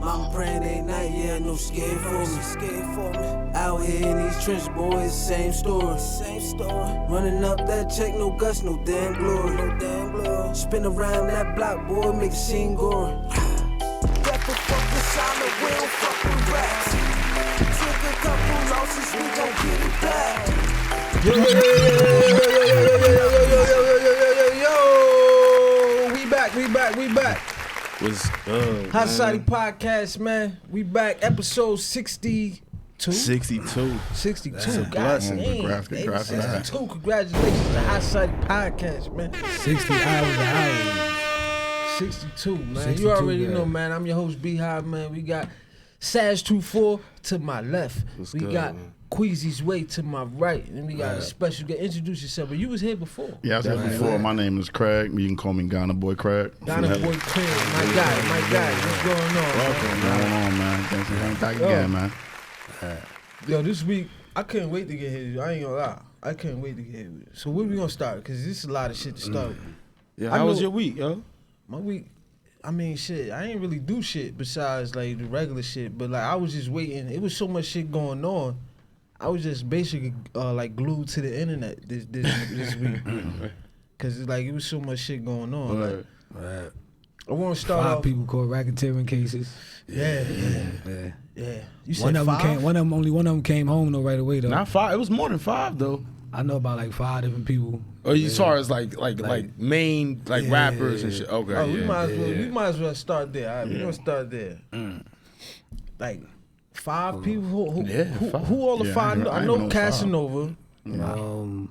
Mama praying ain't night, yeah, no scared for me. Out here in these trenches, boys, same story. Running up that check, no guts, no damn glory. Spin around that block, boy, make a scene gory. Death will fuck the solid, we don't fuck with rats. Took a couple losses, we gon' get it back. Yo, we back. What's good? Hot Society Podcast, man. We back, episode 62. 62. 62, That's a God blessing. damn. Congrats. 62, congratulations to Hot Society Podcast, man. 60 hours an hour. 62, man. 62, you already man. know, man. I'm your host, B-Hive, man. We got Saz24 to my left. What's we good, got man? Queasy's Way to my right. And we got a special guest. Introduce yourself, but you was here before. Yeah, I was here before. My name is Craig. You can call me Ghana Boy Craig. Ghana Boy Craig, my guy. What's going on? What's going on, man? Thanks for coming back again, man. Yo, this week, I couldn't wait to get here. I ain't gonna lie. I couldn't wait to get here. So where we gonna start? Because this is a lot of shit to start with. Yeah, I how was know- your week, yo? My week, I mean, shit, I ain't really do shit besides, like, the regular shit. But, like, I was just waiting. It was so much shit going on. I was just basically, like, glued to the internet this week. Because, like, it was so much shit going on. Like, I want to start 5 off. people caught racketeering cases. Yeah. You said One of them 5? came. Only one of them came home though right away though. Not 5. It was more than 5 though. I know about like 5 different people. Or as far as like main rappers and shit. Okay. Oh, we yeah. might as well start there. All right, we're gonna start there. Like 5 people. Who all the Yeah, 5? I I know know 5. Casanova.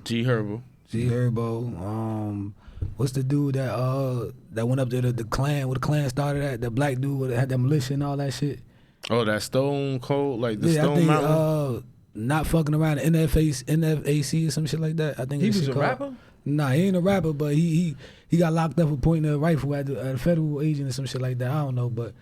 G-Herbo. G-Herbo. What's the dude that went up there to the Klan? Where the Klan started at? The black dude that had that militia and all that shit. Oh, that Stone Cold, like the I Stone think Mountain. not fucking around, NFAC or some shit like that. I think He it's was a called. rapper? Nah, he ain't a rapper, but he got locked up for pointing a rifle at a federal agent or some shit like that. I don't know, but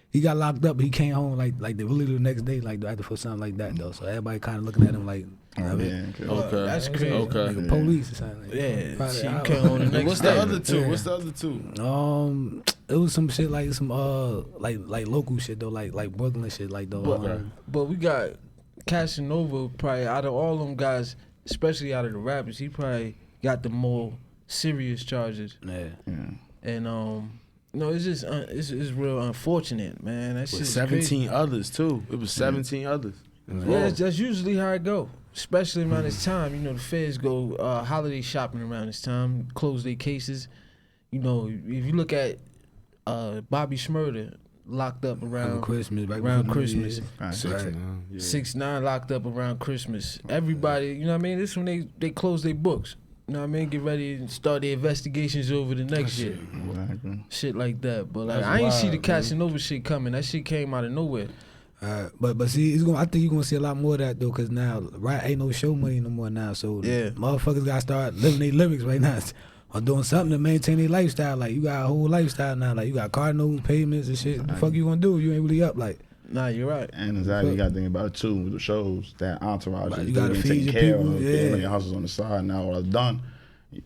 he got locked up. He came home like really the next day, like after for something like that though. So everybody kind of looking at him like, Okay. Okay. That's crazy. Okay. like a police or something. Like Yeah, Probably, she I don't came know. on the next What's day. the other two? Yeah. What's the other two? It was some shit like some like local shit though, like Brooklyn shit like though. But we got Casanova probably out of all them guys, especially out of the rappers, he probably got the more serious charges. Yeah. And no, it's just it's real unfortunate, man. That shit. With 17 others too. It was 17 others. Yeah, that's usually how it go. Especially around this time, you know, the feds go holiday shopping around this time, close their cases. You know, if you look at Bobby Shmurda, locked up around Christmas, right around before New Year's. Christmas. Yeah. 6ix9ine locked up around Christmas. Everybody, you know what I mean? This is when they close their books. You know what I mean? Get ready and start their investigations over the next year. Exactly. Shit like that. But like That's I ain't see the wild, Casanova shit coming. That shit came out of nowhere. But see, I think you're gonna see a lot more of that though, cause now ain't no show money no more now. So Yeah. motherfuckers gotta start living their lyrics right now, or doing something to maintain their lifestyle. Like you got a whole lifestyle now. Like you got car notes, payments and shit. The fuck you gonna do if you ain't really up? Like Nah, you're right. And exactly, you got to think about it too with the shows, that entourage. Right, is you gotta doing, feed taking your care people, of, yeah. getting your hustles on the side. Now all that's done,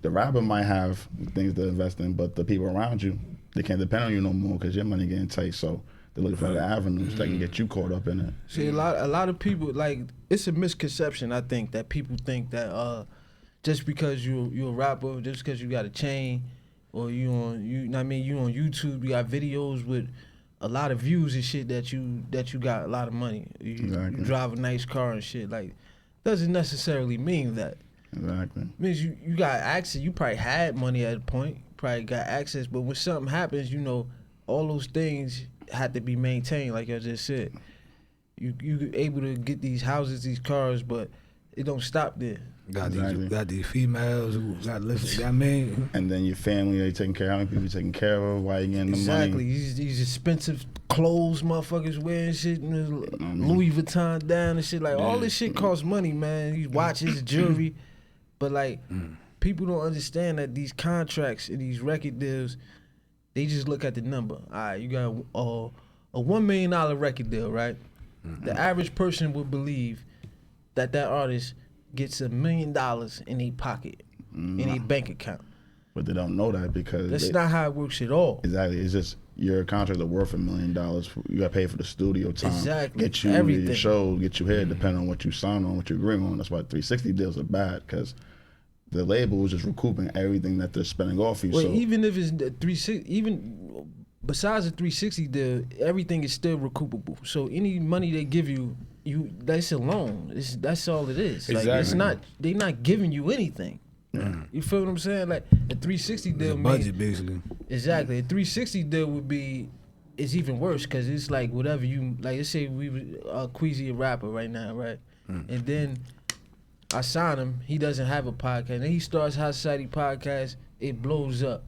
the rapper might have things to invest in, but the people around you, they can't depend on you no more because your money getting tight. So they're looking for other avenues that can get you caught up in it. See, a lot of people, like, it's a misconception, I think, that people think that just because you a rapper, just because you got a chain, or you know what I mean, you on YouTube, you got videos with a lot of views and shit that you got a lot of money. You Exactly. drive a nice car and shit. Like, doesn't necessarily mean that. Exactly. It means you got access. You probably had money at a point, probably got access, but when something happens, you know, all those things had to be maintained, like I just said. You able to get these houses, these cars, but it don't stop there. got these females who got listen, got men. And then your family, they taking care of how many people you taking care of, why you getting the Exactly. money. These expensive clothes motherfuckers wearing shit, and Louis Vuitton down and shit. Like, all this shit costs money, man. These watches, jewelry. But, like, people don't understand that these contracts and these record deals, they just look at the number. All right, you got a $1 million record deal, right? The average person would believe that artist gets $1 million in their pocket, in their bank account. But they don't know that because That's not how it works at all. Exactly. It's just your contracts are worth $1 million. You got to pay for the studio time. Exactly. Get you Everything. your show, get you here, depending on what you sign on, what you agree on. That's why 360 deals are bad because the label is just recouping everything that they're spending off you. Well, so even if it's the 360, even besides the 360 deal, everything is still recoupable. So any money they give you, that's a loan. That's all it is. Like, Exactly. it's not. They're not giving you anything. You feel what I'm saying? Like the 360 deal, It's a budget basically. Exactly. A 360 deal would be, it's even worse because it's like whatever you like. Let's say Queasy a rapper right now, right? And then I sign him. He doesn't have a podcast. And then he starts Hot Society podcast. It blows up.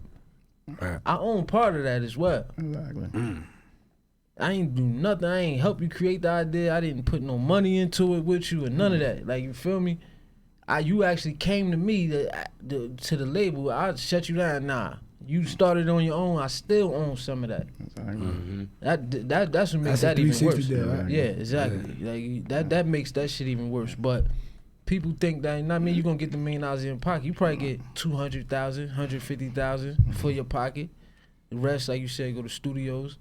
Right. I own part of that as well. exactly. I ain't do nothing. I ain't help you create the idea. I didn't put no money into it with you or none of that. Like, you feel me? You actually came to me to the label. I shut you down. Nah, you started on your own. I still own some of that. Exactly. That's what makes that a even 360 worse. deal, right? Yeah, exactly. Like that makes that shit even worse. But people think that not mean you gonna get the $1 million in your pocket. You probably get 200,000, 150,000 for your pocket. The rest, like you said, go to studios.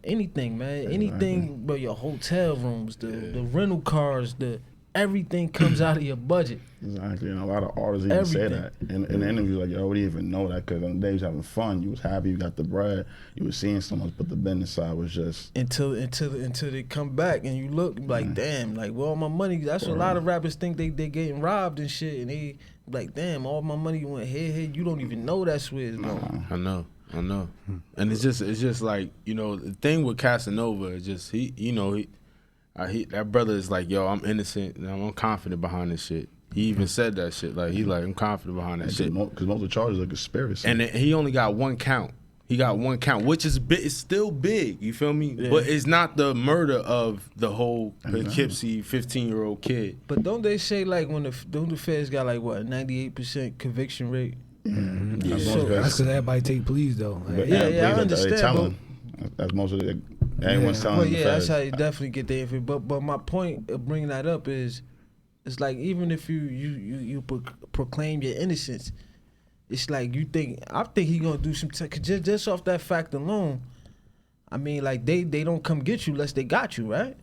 Anything, man. Anything but your hotel rooms, the rental cars, everything comes out of your budget. Exactly, and a lot of artists even say that in the interview, like, yo, we didn't even know that because on the day you was having fun, you was happy, you got the bread, you was seeing someone, but the business side was just until they come back and you look like, damn, like, well, all my money. That's what a lot of rappers think they getting robbed and shit, and they like, damn, all my money went here. You don't even know that's where it's going. I know. And it's just like, you know, the thing with Casanova is just that brother is like, yo, I'm innocent and I'm confident behind this shit. He even said that shit. Like, I'm confident behind that shit. Because most of the charges are conspiracy. And he only got one count. He got one count, which is it's still big. You feel me? Yeah. But it's not the murder of the whole Poughkeepsie 15-year-old kid. But don't they say, like, when the feds got like what, 98% conviction rate? Mm-hmm. Yeah. So that's because everybody take pleas though. Like, I understand. That's most of it. Everyone's telling well, the yeah, feds. that's how you definitely get the info. But my point of bringing that up is, it's like, even if you proclaim your innocence, it's like I think he gonna do some just off that fact alone. I mean, like, they don't come get you unless they got you, right?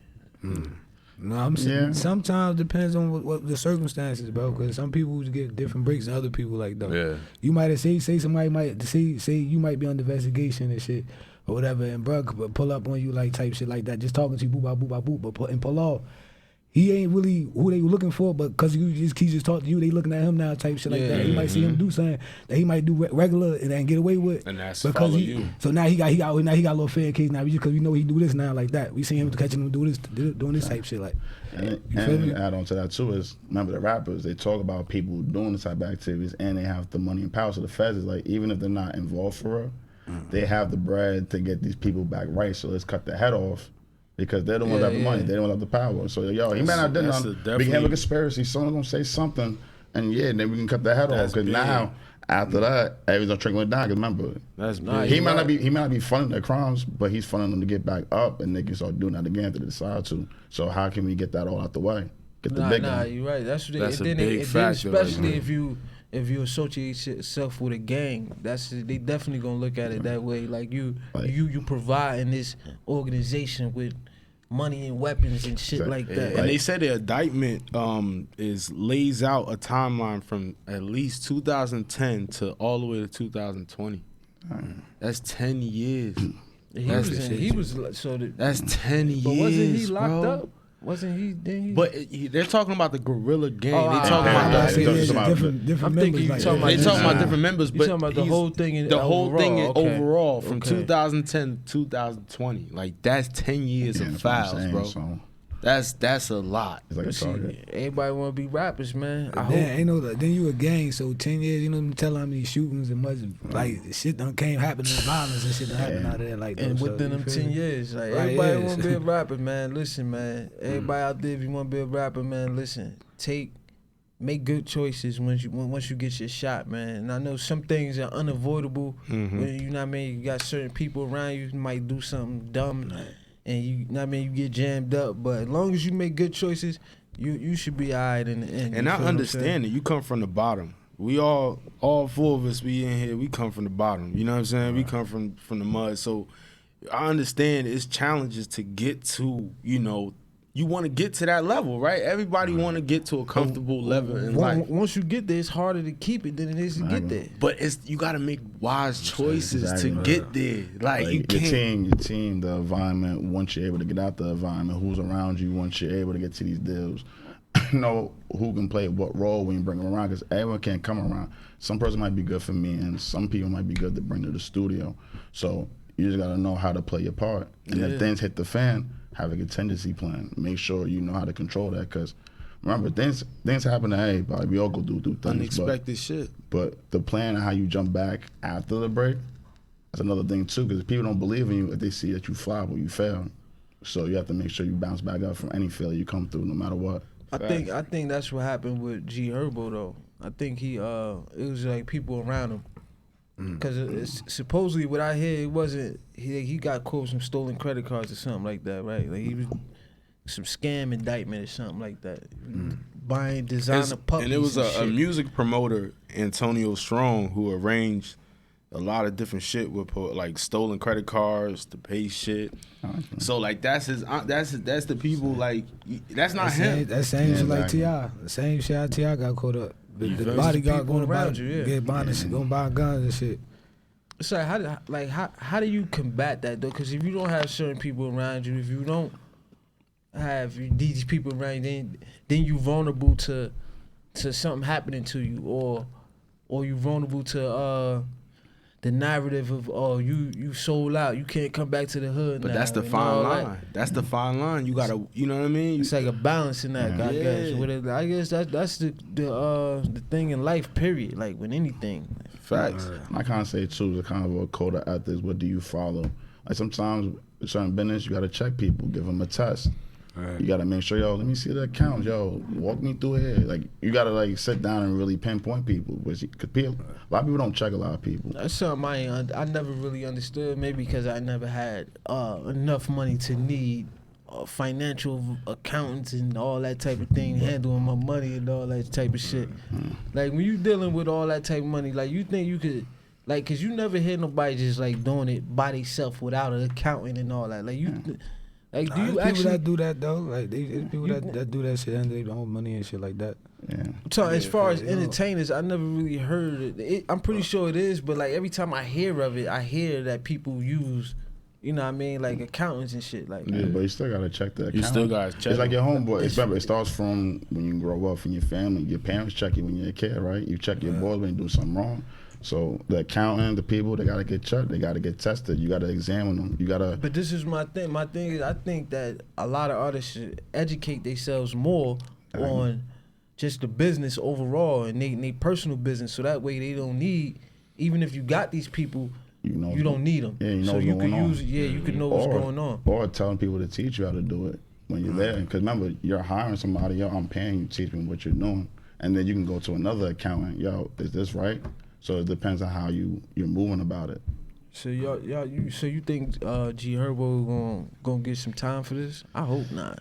No, I'm saying sometimes depends on what the circumstances, bro. Because some people get different breaks than other people. Like, though, Yeah. You might have say somebody might say you might be under investigation and shit or whatever, and bro pull up on you like type shit like that, just talking to you, boop, boop, boop, boop, but pull off. He ain't really who they were looking for, but because he just talked to you, they looking at him now type shit like that. You might see him do something that he might do regular and get away with. And that's because follow you. So now he got a little fair case now because we know he do this now like that. We see him catching him doing this type shit like. And add on to that too is, remember, the rappers, they talk about people doing this type of activities and they have the money and power. So the feds is like, even if they're not involved for real, they have the bread to get these people back right. So let's cut their head off because they're the ones that have the money. They don't have the power. So yo, he may not done nothing. We can have a conspiracy. Someone's gonna say something, and then we can cut their head off. Because now, after that, everything's trickling down. Because remember, he might not be funding their crimes, but he's funding them to get back up, and they can start doing that again if they decide to. So how can we get that all out the way? Get the big one. You're right. That's a big factor. Especially if you associate yourself with a gang, they definitely gonna look at it that way. Like you providing this organization with money and weapons and shit like that. And they said the indictment lays out a timeline from at least 2010 to all the way to 2020. That's 10 years. That's 10 years. But wasn't he locked up? Wasn't he? But they're talking about the guerrilla gang. They talking about different members. They talking about different members, but talking about the whole thing. Overall from 2010 to 2020. Like, that's 10 years of fouls, bro. So. That's a lot. It's like a target. Everybody want to be rappers, man. Then you a gang, so 10 years, you know, tell how many shootings and much, like, shit done came happening, violence and shit done happened out there, like, and within them 10 years, like, everybody want to be a rapper, man. Listen, man, everybody out there, if you want to be a rapper, man, listen, make good choices once you get your shot, man. And I know some things are unavoidable. When, you know what I mean, you got certain people around you who might do something dumb. And you know what I mean, you get jammed up, but as long as you make good choices, you should be alright. And I understand it. You come from the bottom. We all four of us, we in here, we come from the bottom. You know what I'm saying? We come from the mud. So I understand it's challenges to get to, you want to get to that level, right? Everybody want to get to a comfortable level in life. Once you get there, it's harder to keep it than it is to get there. But you got to make wise choices to get there. Like you can't. Your team, the environment, once you're able to get out the environment, who's around you, once you're able to get to these deals, know who can play what role when you bring them around, because everyone can't come around. Some person might be good for me, and some people might be good to bring to the studio. So you just got to know how to play your part. And if things hit the fan, have a contingency plan. Make sure you know how to control that, because remember, things happen to everybody. We all go through things. Unexpected shit. But the plan and how you jump back after the break, that's another thing too, because people don't believe in you if they see that you flop or you fail. So you have to make sure you bounce back up from any failure you come through, no matter what. I think that's what happened with G-Herbo though. I think he it was like people around him. Because supposedly what I hear, it wasn't, he got caught with some stolen credit cards or something like that, right? Like he was some scam indictment or something like that. Buying designer puppies. And it was a music promoter, Antonio Strong, who arranged a lot of different shit with like stolen credit cards to pay shit. So like that's the people, like that's not him. That same shit like T.I. The same shit T.I. got caught up. The bodyguard going around you, get buying shit, going buy guns and shit. So how do you combat that though? Because if you don't have certain people around you, if you don't have these people around you, then you vulnerable to something happening to you, or you vulnerable to the narrative of you sold out, you can't come back to the hood. But now, that's the fine line. That's the fine line. You gotta, you know what I mean? It's like a balance in that. I guess. I guess that's the thing in life. Period. Like with anything. Facts. I can't say too. It's kind of a code of ethics. What do you follow? Like sometimes with certain business, you gotta check people, give them a test. Right. You gotta make sure, let me see the account, walk me through here. Like you gotta like sit down and really pinpoint people, because a lot of people don't check a lot of people. That's something I never really understood. Maybe because I never had enough money to need financial accountants and all that type of thing, handling my money and all that type of shit. Like when you dealing with all that type of money, like you think you could. Like, cause you never hear nobody just like doing it by themselves without an accountant and all that. Like you. Like, do you actually people that do that though? Like, there's people that do that shit and they own money and shit like that. Yeah. So as far as entertainers, I never really heard it. I'm pretty sure it is, but like every time I hear of it, I hear that people use, you know what I mean, like accountants and shit. Like, yeah, but you still gotta check the account. You still gotta check. It's like your homeboy. It starts from when you grow up in your family. Your parents check you when you're a kid, right? You check your boys when you do something wrong. So the accountant, the people, they gotta get checked. They gotta get tested. You gotta examine them. You gotta. But this is my thing. My thing is, I think that a lot of artists should educate themselves more on just the business overall and they personal business, so that way they don't need. Even if you got these people, you don't need them. Yeah, you know so you can use. On. Yeah, you can know what's going on. Or telling people to teach you how to do it when you're there. Because remember, you're hiring somebody. I'm paying you to teach me what you're doing, and then you can go to another accountant. Is this right? So it depends on how you're moving about it. So you think G-Herbo gonna get some time for this? I hope not.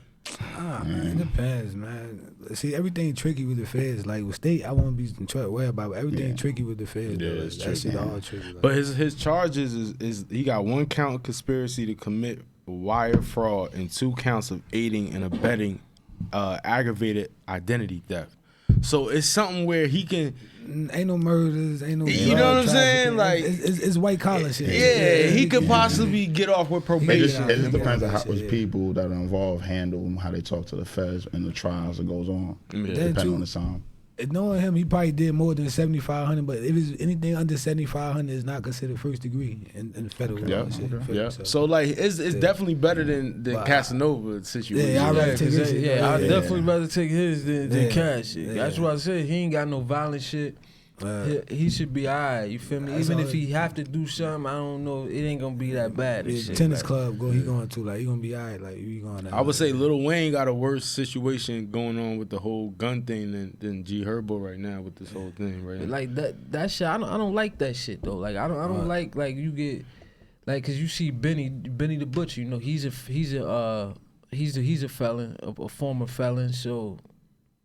Man, it depends, man. See, everything tricky with the feds. Like with state, I won't be worried about, but everything tricky with the feds. Yeah, it's that shit all tricky. Like. But his charges is he got 1 count of conspiracy to commit wire fraud and 2 counts of aiding and abetting aggravated identity theft. So it's something where he can. Ain't no murders, ain't no. You know what I'm saying? Like it's white collar shit. Yeah, he could possibly get off with probation. It just depends on how people that are involved handle how they talk to the feds and the trials that goes on. Depending on the time. Knowing him, he probably did more than 7,500. But if it's anything under 7,500, is not considered first degree in federal law. Yeah. So like, it's definitely better than Casanova situation. Yeah, I'd definitely rather take his than Cash. That's what I said. He ain't got no violent shit. He should be alright. You feel me? Even if he have to do something, I don't know. It ain't gonna be that bad. Tennis club, he going to he gonna be alright. Like he going. I would say Lil Wayne got a worse situation going on with the whole gun thing than G-Herbo right now with this whole thing, right? Like that shit. I don't like that shit though. Like I don't like you get like, cause you see Benny the Butcher. You know he's a felon, a former felon. So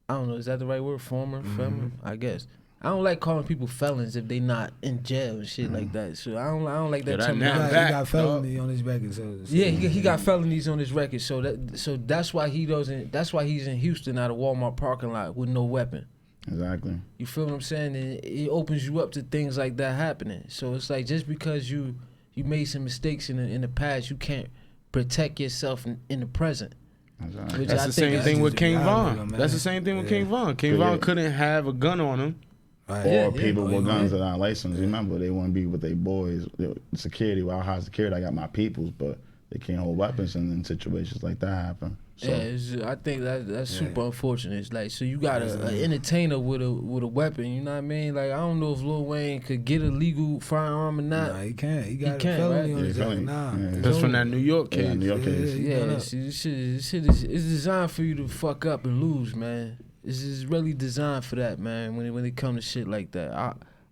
I don't know. Is that the right word? Former felon? I guess. I don't like calling people felons if they not in jail and shit like that. So I don't like that Yeah, term. that He now- got felony on his record. So Yeah, he got felonies on his record. So that's why he doesn't. That's why he's in Houston at a Walmart parking lot with no weapon. Exactly. You feel what I'm saying? And it opens you up to things like that happening. So it's like just because you made some mistakes in the past, you can't protect yourself in the present. Exactly. Which That's I the think same is thing with just King reality, Von. man. That's the same thing with King Von. King Yeah. Von couldn't have a gun on him. Right. Or Yeah, people yeah. with guns that aren't licensed. Remember, they want to be with their boys. Security, well, high security, I got my peoples, but they can't hold weapons, and then situations like that happen. So, Yeah, I think that's super unfortunate. It's like, so you got an entertainer with a weapon. You know what I mean? Like, I don't know if Lil Wayne could get a legal firearm or not. Nah, he can't. He got a can't, felony right? on his Yeah, record. felony. Nah. Yeah. That's from that New York case. yeah, New York case. Yeah, see, this shit is it's designed for you to fuck up and lose, man. This is really designed for that, man. When it comes to shit like that,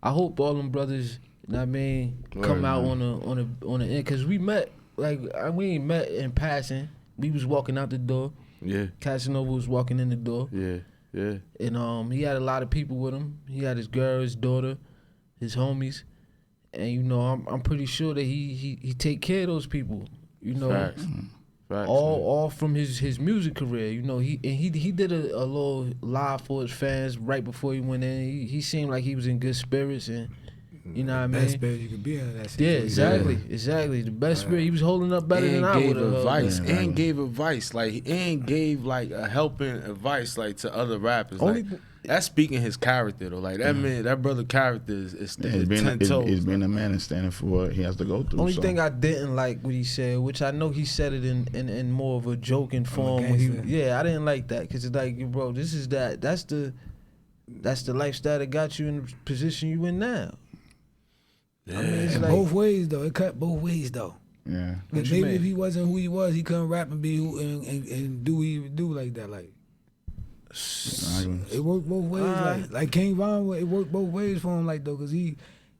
I hope all them brothers, you know what I mean, come Word, out man. on the end, cause we met we ain't met in passing. We was walking out the door. Yeah, Casanova was walking in the door, yeah. and he had a lot of people with him. He had his girl, his daughter, his homies, and you know I'm pretty sure that he take care of those people. You know, Facts. Facts. all from his music career. You know, he did a little live for his fans right before he went in. He seemed like he was in good spirits, and you know what I mean. Best spirit you could be in that Yeah, situation. exactly. The best spirit. He was holding up better than and I would gave have. advice, Yeah, and gave advice, like, and gave like a helping advice, like, to other rappers. Only Like, that's speaking his character though. Like that man, that brother character is He's standing being, 10 toes. he's being a man and standing for what he has to go through. Only so. thing I didn't like what he said, which I know he said it in more of a joking form. When gangster. I didn't like that because it's like, bro, this is that's the lifestyle that got you in the position you in now. Yeah. I mean, it's And like, both ways though. It cut both ways though. Yeah. What you Maybe mean? if he wasn't who he was, he couldn't rap and be and do what he would do like that. Like it worked both ways. Like King Von, it worked both ways for him. Like though, cause he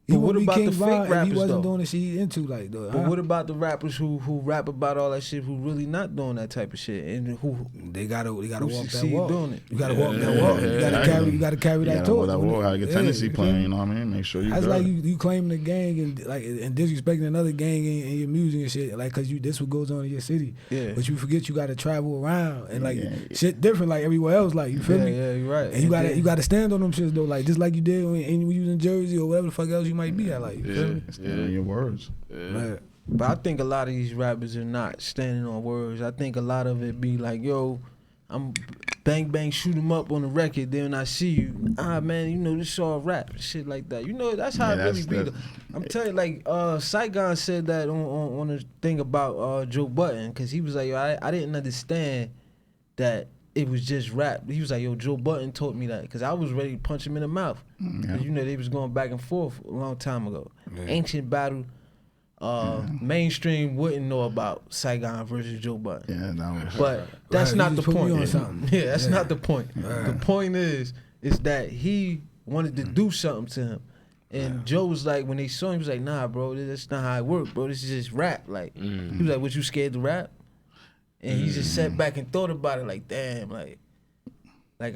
But what would be about King the fake Von if rappers, he wasn't though? doing the shit he into like though. but what about the rappers who rap about all that shit, who really not doing that type of shit, and who They gotta walk that succeed walk. doing it? You gotta walk that walk. You gotta carry You that gotta torch. that war, how to get Yeah, tendency you playing, feel you know what I mean? Make sure you That's good. like you claiming the gang and disrespecting another gang in your music and shit. Like, cause this what goes on in your city. Yeah. But you forget you gotta travel around and like Yeah. shit different like everywhere else. Like you feel me? Yeah, you're right. And you gotta stand on them shits though. Like just like you did when you was in Jersey or whatever the fuck else you might be at. Like you feel me? Stand on your words. Man. But I think a lot of these rappers are not standing on words. I think a lot of it be like, yo, I'm bang bang shoot 'em up on the record. Then I see you, man, you know this all rap shit like that. You know that's how Yeah, it really be. that's- Though. I'm telling you, like Saigon said that on the thing about Joe Budden, because he was like, yo, I didn't understand that it was just rap. He was like, yo, Joe Budden taught me that, because I was ready to punch him in the mouth. 'Cause, you know, they was going back and forth a long time ago. Ancient battle. Mainstream wouldn't know about Saigon versus Joe Budden. Yeah, that was. But that's Right, not you the just put me point. on something. Yeah, that's Yeah. not the point. The point is that he wanted to do something to him. And Joe was like, when they saw him, he was like, nah, bro, that's not how it works, bro. This is just rap. Like, he was like, what, you scared to rap? And he just sat back and thought about it like, damn, like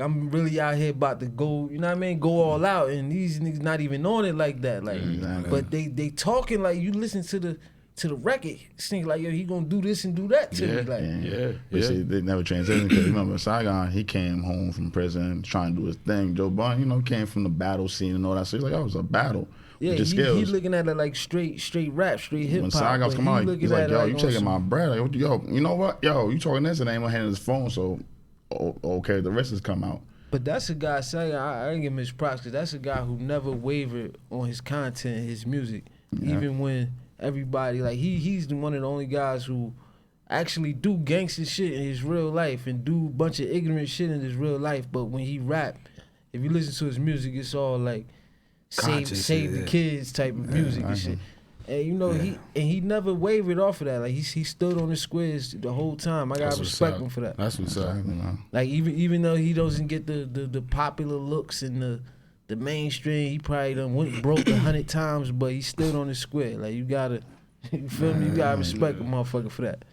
I'm really out here about to go, you know what I mean, go all out. And these niggas not even on it like that. Like, Exactly. but they talking like, you listen to the record, think like, yo, he gonna do this and do that to me. Like, But see, they never transitioned because remember Saigon, he came home from prison trying to do his thing. Joe Budden, you know, came from the battle scene and all that. So he's like, oh, it was a battle. yeah, with he your skills. looking at it like straight rap, straight hip When hop. Saigon's but come he out, looking he's at like, it yo, you on taking some- my bread. Like, yo, you know what? Yo, you talking this and ain't gonna hand his phone, so okay, the rest has come out. But that's a guy saying, I ain't give him his props, because that's a guy who never wavered on his content, his music. Even when everybody, like, he's one of the only guys who actually do gangster shit in his real life and do a bunch of ignorant shit in his real life. But when he rap, if you listen to his music, it's all like Conscious save shit, the yeah. kids type of music and shit. And you know, he never wavered off of that. Like he stood on the squares the whole time. I gotta That's what's respect up. him for that. That's what's up. Exactly, man. Like even though he doesn't get the popular looks and the mainstream, he probably done went broke 100 times, but he stood on the square. Like you gotta, you feel me? You gotta respect a motherfucker for that.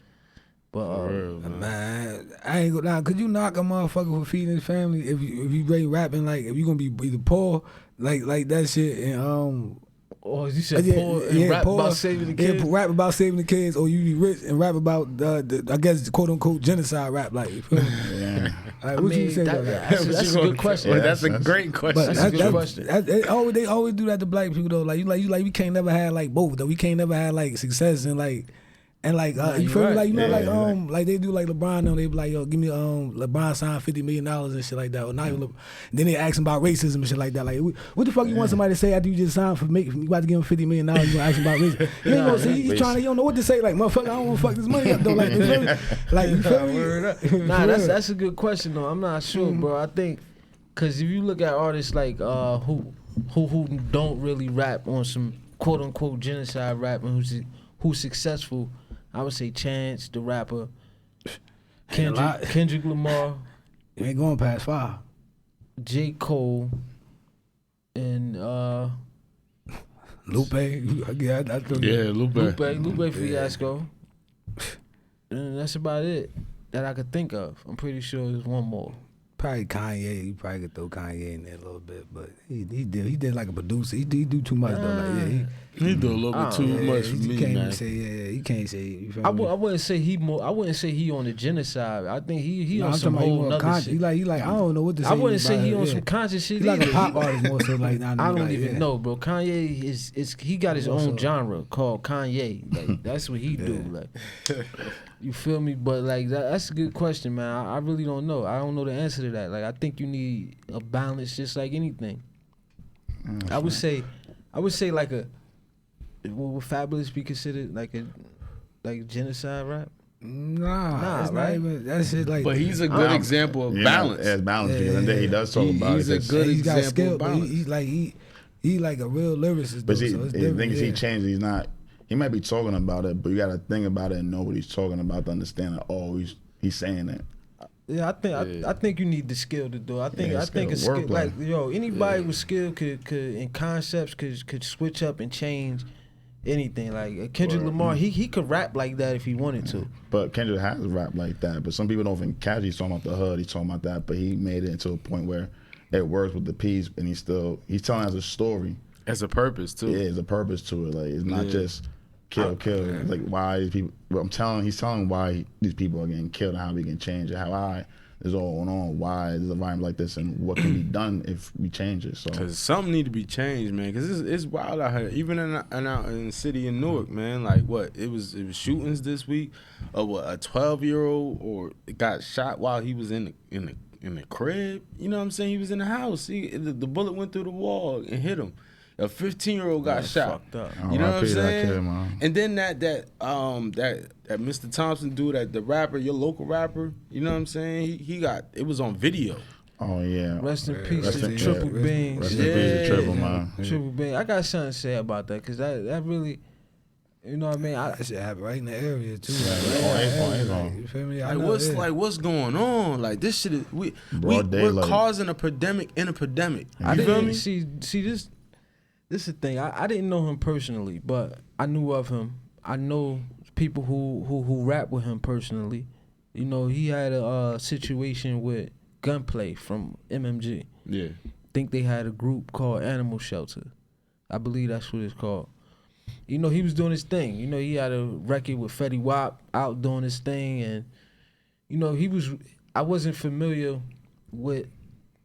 But Man, I ain't gonna lie. Could you knock a motherfucker for feeding his family if you really rapping like if you gonna be either poor, like that shit, and Or you said poor and rap about saving the kids? Yeah, rap about saving the kids, or you be rich and rap about, I guess, quote-unquote genocide rap, like, you feel me? Yeah. Like, what you say about that? That's a good question. Yeah, that's a great question. But That's a good question. They always do that to black people, though. Like, we can't never have, like, both, though. We can't never have, like, success and, like, you feel me? Like, you know, like they do like LeBron, they be like, yo, give me LeBron signed $50 million and shit like that. Or not even then they ask him about racism and shit like that. Like, what the fuck you want somebody to say after you just signed you about to give him $50 million, you gonna ask him about racism? You ain't gonna say, he's trying to, you don't know what to say. Like, motherfucker, I don't wanna fuck this money up though. Like, you feel me? Like, you feel me? Nah, that's a good question though. I'm not sure, bro. I think, cause if you look at artists like who don't really rap on some quote unquote genocide rap and who's successful, I would say Chance, the rapper, Kendrick Lamar. You ain't going past 5. J. Cole, and Lupe. Lupe Fiasco. And that's about it that I could think of. I'm pretty sure there's one more. Probably Kanye. You probably could throw Kanye in there a little bit, but he did like a producer. He do too much though. Like he do a little bit too much for me, man. You can't say. You feel I me? wouldn't say he more. I wouldn't say he on the genocide. I think he on some whole whole other shit. He like I don't know what to say. I wouldn't say he on some conscious shit. He like either. a pop artist more so. Like I don't even know, bro. Kanye is he got his own genre called Kanye. Like that's what he do. Like you feel me? But like that's a good question, man. I really don't know. I don't know the answer to that. Like I think you need a balance, just like anything. I would say like a. Would Fabulous be considered like genocide rap? Nah, it's right? not even. That shit like. But he's a good example of balance. Yeah, balance. Because he does talk about he's it. a good he's got example skill, of but balance. he like a real lyricist. But though, so it's the different, thing is, he changed. He's not. He might be talking about it, but you got to think about it and know what he's talking about to understand that. Oh, he's saying that. Yeah, I think you need the skill to do it. I think a skill wordplay. like anybody with skill could in concepts could switch up and change anything. Like Kendrick Lamar, he could rap like that if he wanted to. But Kendrick has rap like that. But some people don't even catch. He's talking about the hood. He's talking about that. But he made it into a point where it works with the piece, and he's telling as a story. As a purpose too. Yeah, there's a purpose to it. Like it's not just kill. It's like why these people. Well, he's telling why these people are getting killed and how we can change it. How is all going on. Why is a vibe like this, and what can be done if we change it? So because something need to be changed, man. Because it's wild out here, even out in the city in Newark, man. Like what it was shootings this week. A 12-year-old or got shot while he was in the crib. You know what I'm saying? He was in the house. The bullet went through the wall and hit him. A 15-year-old got shot. Fucked up. You know what I'm saying? Kid, man. And then that Mr. Thompson dude, the rapper, your local rapper, you know what I'm saying? He got it was on video. Oh yeah. Rest in peace to Triple Beanz. Rest in peace to Triple, man. Triple Beanz. I got something to say about that because that really, you know what I mean? That shit happened right in the area too. You feel me? What's going on? Like this shit is we're daylight. causing a pandemic in a pandemic. I You feel didn't me? see this. This is the thing. I didn't know him personally, but I knew of him. I know people who rap with him personally. You know, he had a situation with Gunplay from MMG. Yeah. Think they had a group called Animal Shelter. I believe that's what it's called. You know, he was doing his thing. You know, he had a record with Fetty Wap out doing his thing, and you know, I wasn't familiar with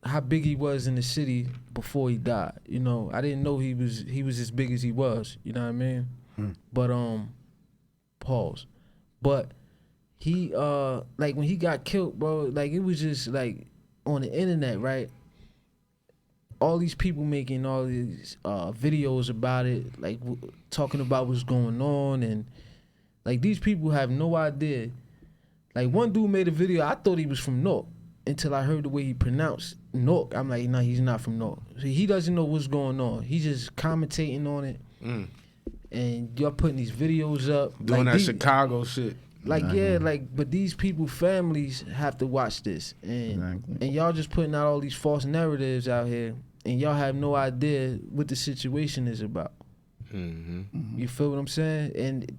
how big he was in the city before he died. You know, I didn't know he was as big as he was. You know what I mean? But pause. But he like when he got killed, bro, like it was just like on the internet, right? All these people making all these videos about it, like talking about what's going on, and like these people have no idea. Like one dude made a video, I thought he was from Newark until I heard the way he pronounced Newark. I'm like, nah, he's not from Newark. So he doesn't know what's going on. He's just commentating on it, and y'all putting these videos up, Doing like that Chicago shit. Like but these people, families have to watch this, and y'all just putting out all these false narratives out here, and y'all have no idea what the situation is about. You feel what I'm saying? And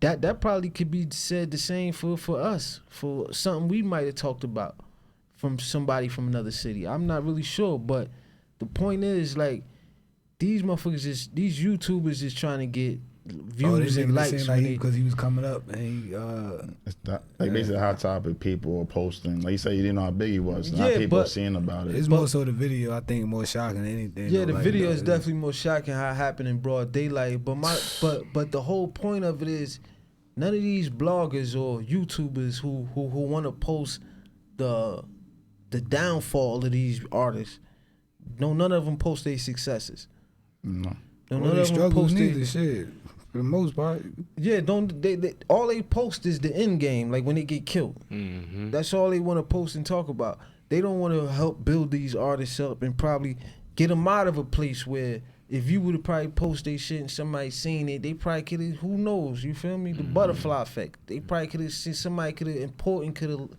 that probably could be said the same for us, for something we might have talked about from somebody from another city. I'm not really sure, but the point is like these motherfuckers these YouTubers just trying to get views and likes because he was coming up and he It's not, like basically Hot Topic people are posting. Like you said, you didn't know how big he was. Now people are seeing about it. It's more so the video. I think more shocking than anything. Yeah, the video is definitely more shocking how it happened in broad daylight. But the whole point of it is none of these bloggers or YouTubers who want to post the downfall of these artists. No, none of them post their successes. No. None of them post their shit. For the most part. Yeah, they all they post is the end game, like when they get killed. Mm-hmm. That's all they want to post and talk about. They don't want to help build these artists up and probably get them out of a place where if you would have probably post their shit and somebody seen it, they probably could have, who knows, you feel me? The butterfly effect. They probably could have seen somebody could have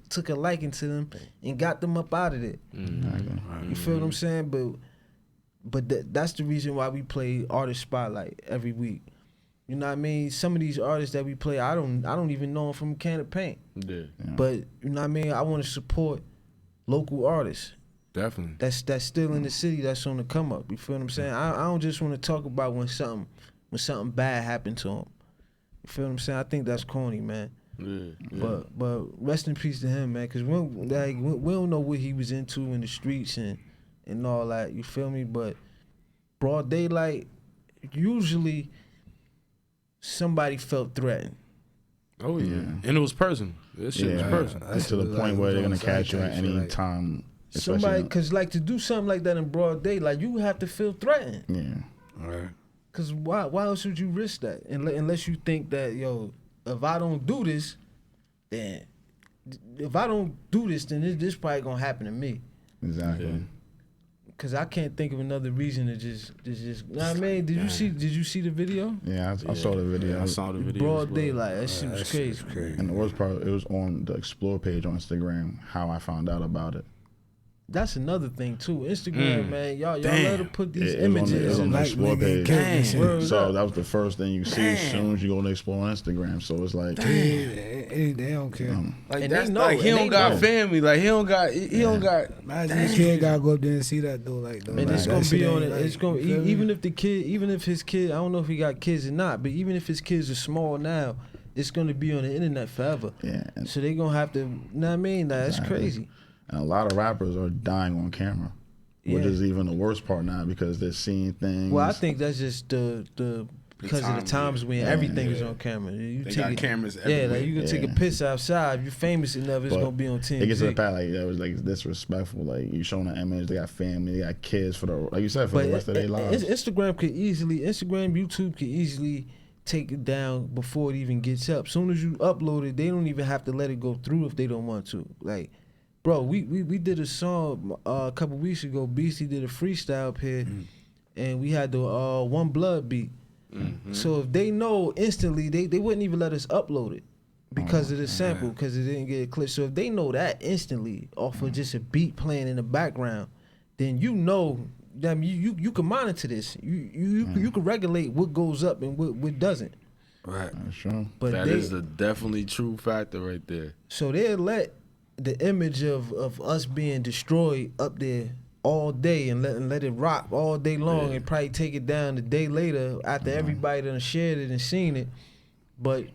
took a liking to them and got them up out of there. Mm-hmm. You feel what I'm saying? But that's the reason why we play Artist Spotlight every week. You know what I mean? Some of these artists that we play, I don't even know them from a can of paint. Yeah. But you know what I mean? I want to support local artists. Definitely. That's still in the city, that's on the come up. You feel what I'm saying? I don't just want to talk about when something bad happened to him. You feel what I'm saying? I think that's corny, man. Yeah. But rest in peace to him, man, because we don't know what he was into in the streets and all that. You feel me? But broad daylight, usually somebody felt threatened. Oh yeah. And it was personal. This shit was personal. It's to the point where they're gonna catch you at any time. Somebody, cause like to do something like that in broad daylight, you have to feel threatened. Yeah. Right. Cause why else would you risk that? Unless you think that, yo, if I don't do this, then this probably gonna happen to me. Exactly. Yeah. Cause I can't think of another reason to just you know what I mean? Did you see the video? Yeah, I saw the video. I saw the video. Broad daylight. That shit was crazy. And the worst part, it was on the Explore page on Instagram, how I found out about it. That's another thing too. Instagram, man, y'all love to put these It was images on the and Explore page. Word So up. that was the first thing you see as soon as you go to Explore on Instagram. So it's like, They don't care. Like And that's they know, like he and don't they got know. family. Like he don't got. Imagine the kid gotta go up there and see that though. Like, And it's gonna be on it. It's gonna even if his kid, I don't know if he got kids or not, but even if his kids are small now, it's gonna be on the internet forever. yeah. And, So they gonna have to. You know what I mean? That's crazy. and a lot of rappers are dying on camera, which Yeah. is even the worst part now because they're seeing things. Well, I think that's just the because of the times when everything is on camera. You They take got it, cameras yeah, everywhere. like you can take a piss outside. If you're famous enough, it's But gonna be on TMZ. It gets to the fact like that was like disrespectful. Like you showing an image, they got family, they got kids for the like you said for the rest of their lives. Instagram, YouTube could easily take it down before it even gets up. Soon as you upload it, they don't even have to let it go through if they don't want to. Like, bro, we did a song a couple weeks ago. Beastie did a freestyle up here, and we had the One Blood beat. So if they know instantly, they wouldn't even let us upload it because of the sample, because it didn't get a clip. So if they know that instantly off of just a beat playing in the background, then you know. I mean, you can monitor this. You can regulate what goes up and what doesn't. Right. That's true. But That is a definitely true factor right there. so they'll let the image of us being destroyed up there all day and let it rock all day long and probably take it down a day later after everybody done shared it and seen it. But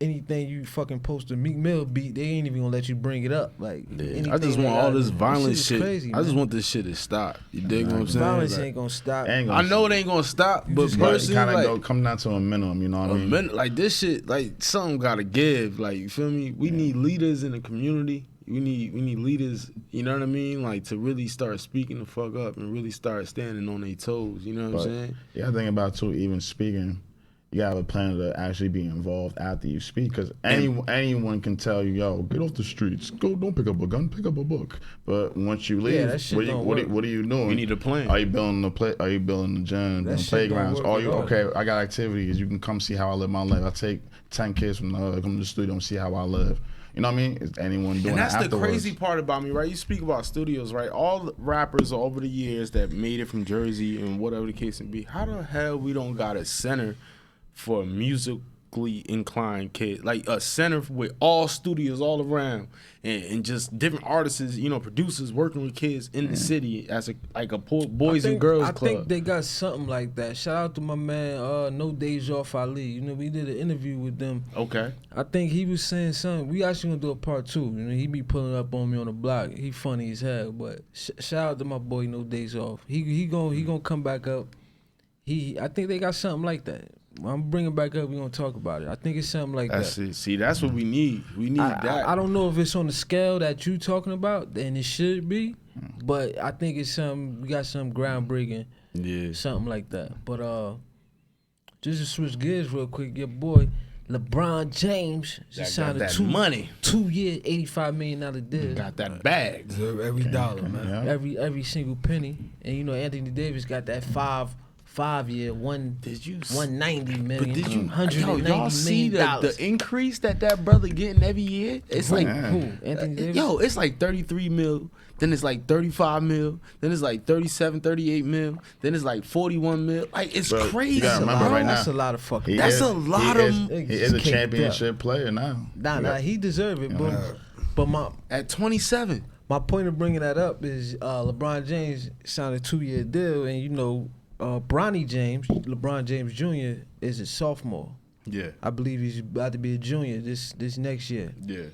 anything you fucking post a Meek Mill beat, they ain't even gonna let you bring it up. Like I just want all this violent shit. Crazy, I just man. want this shit to stop. You dig what I'm saying? Violence Like, ain't gonna stop. I know it ain't gonna stop, but But it personally, kind of like, come down to a minimum, you know what I mean? like this shit, like something gotta give. Like you feel me? We need leaders in the community. We need leaders. You know what I mean? Like to really start speaking the fuck up and really start standing on their toes. You know what I'm saying? Yeah, I think about too. Even speaking, you gotta have a plan to actually be involved after you speak, because anyone can tell you, "Yo, get off the streets. Go, don't pick up a gun. Pick up a book." But once you leave, that shit what don't work. are you doing? We need a plan. Are you building Are you building the gym, building shit don't playgrounds? work Are at you all. okay? I got activities. You can come see how I live my life. I take 10 kids from the come to the studio and see how I live. You know what I mean? Is anyone doing And that's that the afterwards? crazy part about me, right? You speak about studios, right? All the rappers over the years that made it from Jersey and whatever the case may be, how the hell we don't got a center for music inclined kid, like a center with all studios all around, and just different artists, you know, producers working with kids in the city as a boys and girls club. I think they got something like that. Shout out to my man, No Days Off Ali. You know, we did an interview with them. Okay. I think he was saying something. We actually gonna do a part 2. You know, he be pulling up on me on the block. He funny as hell. But shout out to my boy No Days Off. He gonna come back up. I think they got something like that. I'm bringing back up. We gonna talk about it. I think it's something like that. It. See, that's what we need. We need that. I don't know if it's on the scale that you talking about, and it should be, but I think it's something. We got something groundbreaking. Yeah. Something like that. But just to switch gears real quick, your boy LeBron James just signed a 2-year, $85 million deal. Got that bag. Deserve every dollar, man. Yeah. Every single penny. And you know Anthony Davis got that 5-year, $190 million. But did you $190 y'all see million. the increase that brother getting every year? It's like who? Anthony Davis? It's like 33 mil, then it's like 35 mil, then it's like 37, 38 mil, then it's like 41 mil. Like it's crazy. You gotta remember right now. That's a lot of fucking. He is a championship player now. Nah, he deserve it, but at 27. My point of bringing that up is LeBron James signed a 2-year deal, and you know LeBron James Jr. is a sophomore. Yeah, I believe he's about to be a junior this next year. Yeah,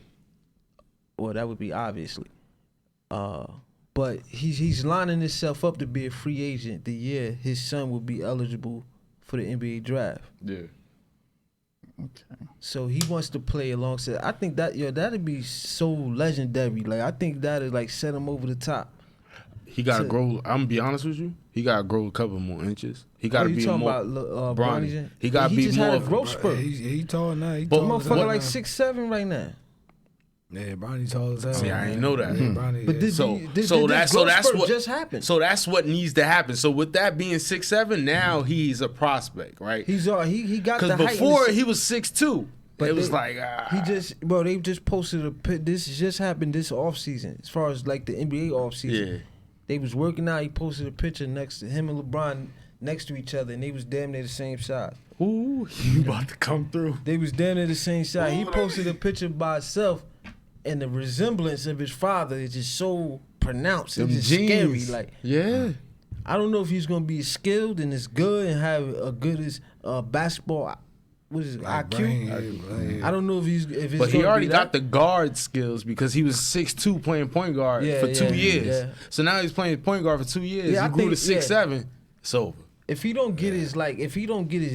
well, that would be obviously. But he's lining himself up to be a free agent the year his son will be eligible for the NBA draft. Yeah. Okay. So he wants to play alongside. I think that'd be so legendary. Like I think that'd like set him over the top. He gotta grow. I'm gonna be honest with you. He gotta grow a couple more inches. He gotta be talking more. about Bronny. He gotta be just more had a of growth spurt. He tall now. He But tall motherfucker like 6'7" right now. Yeah, Bronny tall as hell. See, I ain't know that. Bronny, But yeah. this what just happened. So that's what needs to happen. So with that being 6'7", now he's a prospect, right? He's he got the height. Because before he was 6'2". But it was they just posted this just happened this offseason. As far as like the NBA offseason. Yeah. They was working out. He posted a picture next to him and LeBron next to each other, and they was damn near the same size. Ooh, you about to come through. They was damn near the same size. He posted a picture by himself, and the resemblance of his father is just so pronounced. It's just scary. Like, yeah. I don't know if he's gonna be skilled and as good and have a good as basketball. What is it, like IQ? I don't know if it's. But he already got the guard skills because he was 6'2" playing point guard for 2 years. Yeah. So now he's playing point guard for 2 years. Yeah, he grew to 6'7". It's over. If he don't get his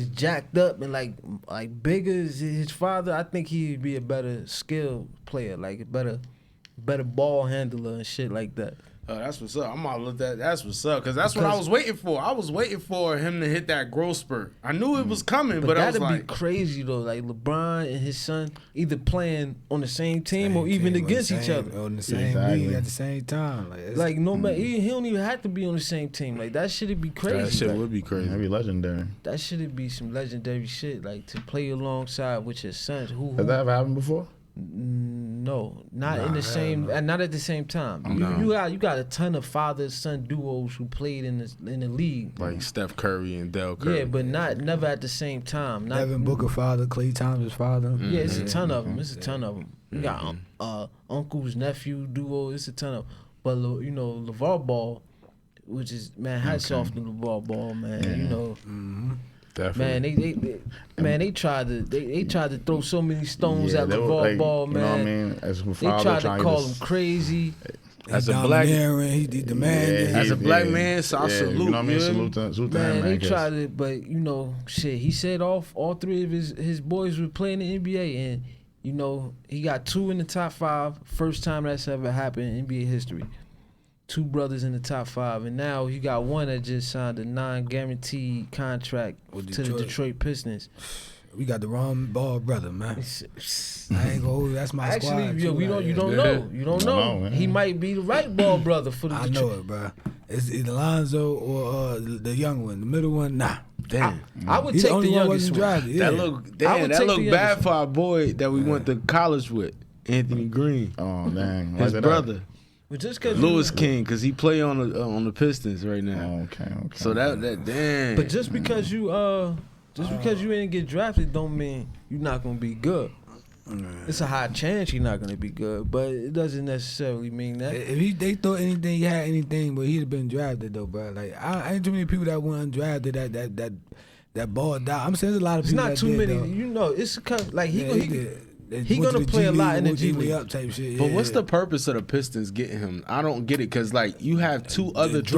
jacked up and like big as his father, I think he'd be a better skill player, like a better ball handler and shit like that. That's what's up. I'm gonna look at that's what's up because that's what I was waiting for. I was waiting for him to hit that growth spurt. I knew it was coming, but I was that'd be crazy though. Like LeBron and his son either playing on the same team or even against each other on the same league at the same time. Like no matter, he don't even have to be on the same team. Like that shit'd be crazy. That shit would be crazy. That'd be legendary. That shit'd be some legendary shit. Like to play alongside with your sons. Has that ever happened before? No, not in the same, not at the same time. You got a ton of father-son duos who played in the league, like Steph Curry and Del Curry. Yeah, but never at the same time. Devin Booker father, Klay Thomas father. Yeah, it's a ton of them. It's a ton of them. You got uncle's nephew duo. It's a ton of. But you know, LeVar Ball, which is hats off to LeVar Ball, man. You know. Definitely. They tried to throw so many stones at LeVar Ball, man. You know what I mean? As they tried to call him crazy. As a black man, he demanded. As a black man, so I salute. You know what I mean? Salute to him, man. They tried it, but you know, shit. He said all three of his boys were playing in the NBA, and you know he got 2 in the top 5. First time that's ever happened in NBA history. 2 brothers in the top 5, and now he got one that just signed a non-guaranteed contract to the Detroit Pistons. We got the wrong ball brother, man. I ain't gonna. That's my squad. Actually, you don't know. You don't know. He might be the right ball brother for the Detroit. I know it, bro. It's either Lonzo or the young one. The middle one, nah. Damn. I would take the youngest one. That look bad for our boy that we went to college with, Anthony Green. Oh, dang. His brother. But just cause Louis King, because he play on the Pistons right now. Okay. So that damn. But just because you Just because you ain't get drafted don't mean you're not gonna be good. It's a high chance you're not gonna be good, but it doesn't necessarily mean that. If they thought anything, he had anything, but he'd have been drafted though, bro. Like I ain't too many people that went undrafted that balled out. I'm saying there's a lot of It's people. not that too did, many. though. You know, it's like Yeah, he gonna play a lot in the G League up type shit. But yeah. what's the purpose of the Pistons getting him? I don't get it because like you have three It's other It's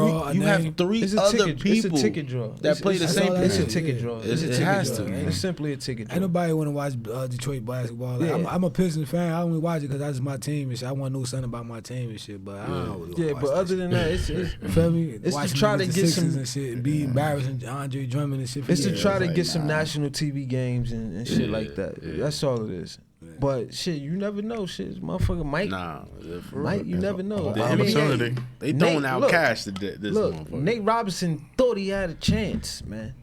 a ticket draw. that play the same It's a position. ticket draw. It's a It ticket has draw. to. It's simply a ticket draw. Ain't nobody want to watch Detroit basketball. Like, Yeah. I'm a Pistons fan. I only watch it because that's my team and shit. I want to know something about my team and shit. But I don't really Yeah, watch but that other shit. than that, it's You feel me? It's to Watching try niggas to the get Sixers some- and shit, and be embarrassing Andre Drummond and shit. It's to Yeah, try to it's get like, some nah. national TV games and shit like that. That's all it is. But shit, you never know. Shit, motherfucker Mike. Nah, for real. Mike, you never know. The I mean, opportunity. They throwing Nate, out look, cash to this Look, motherfucker. Nate Robinson thought he had a chance, man.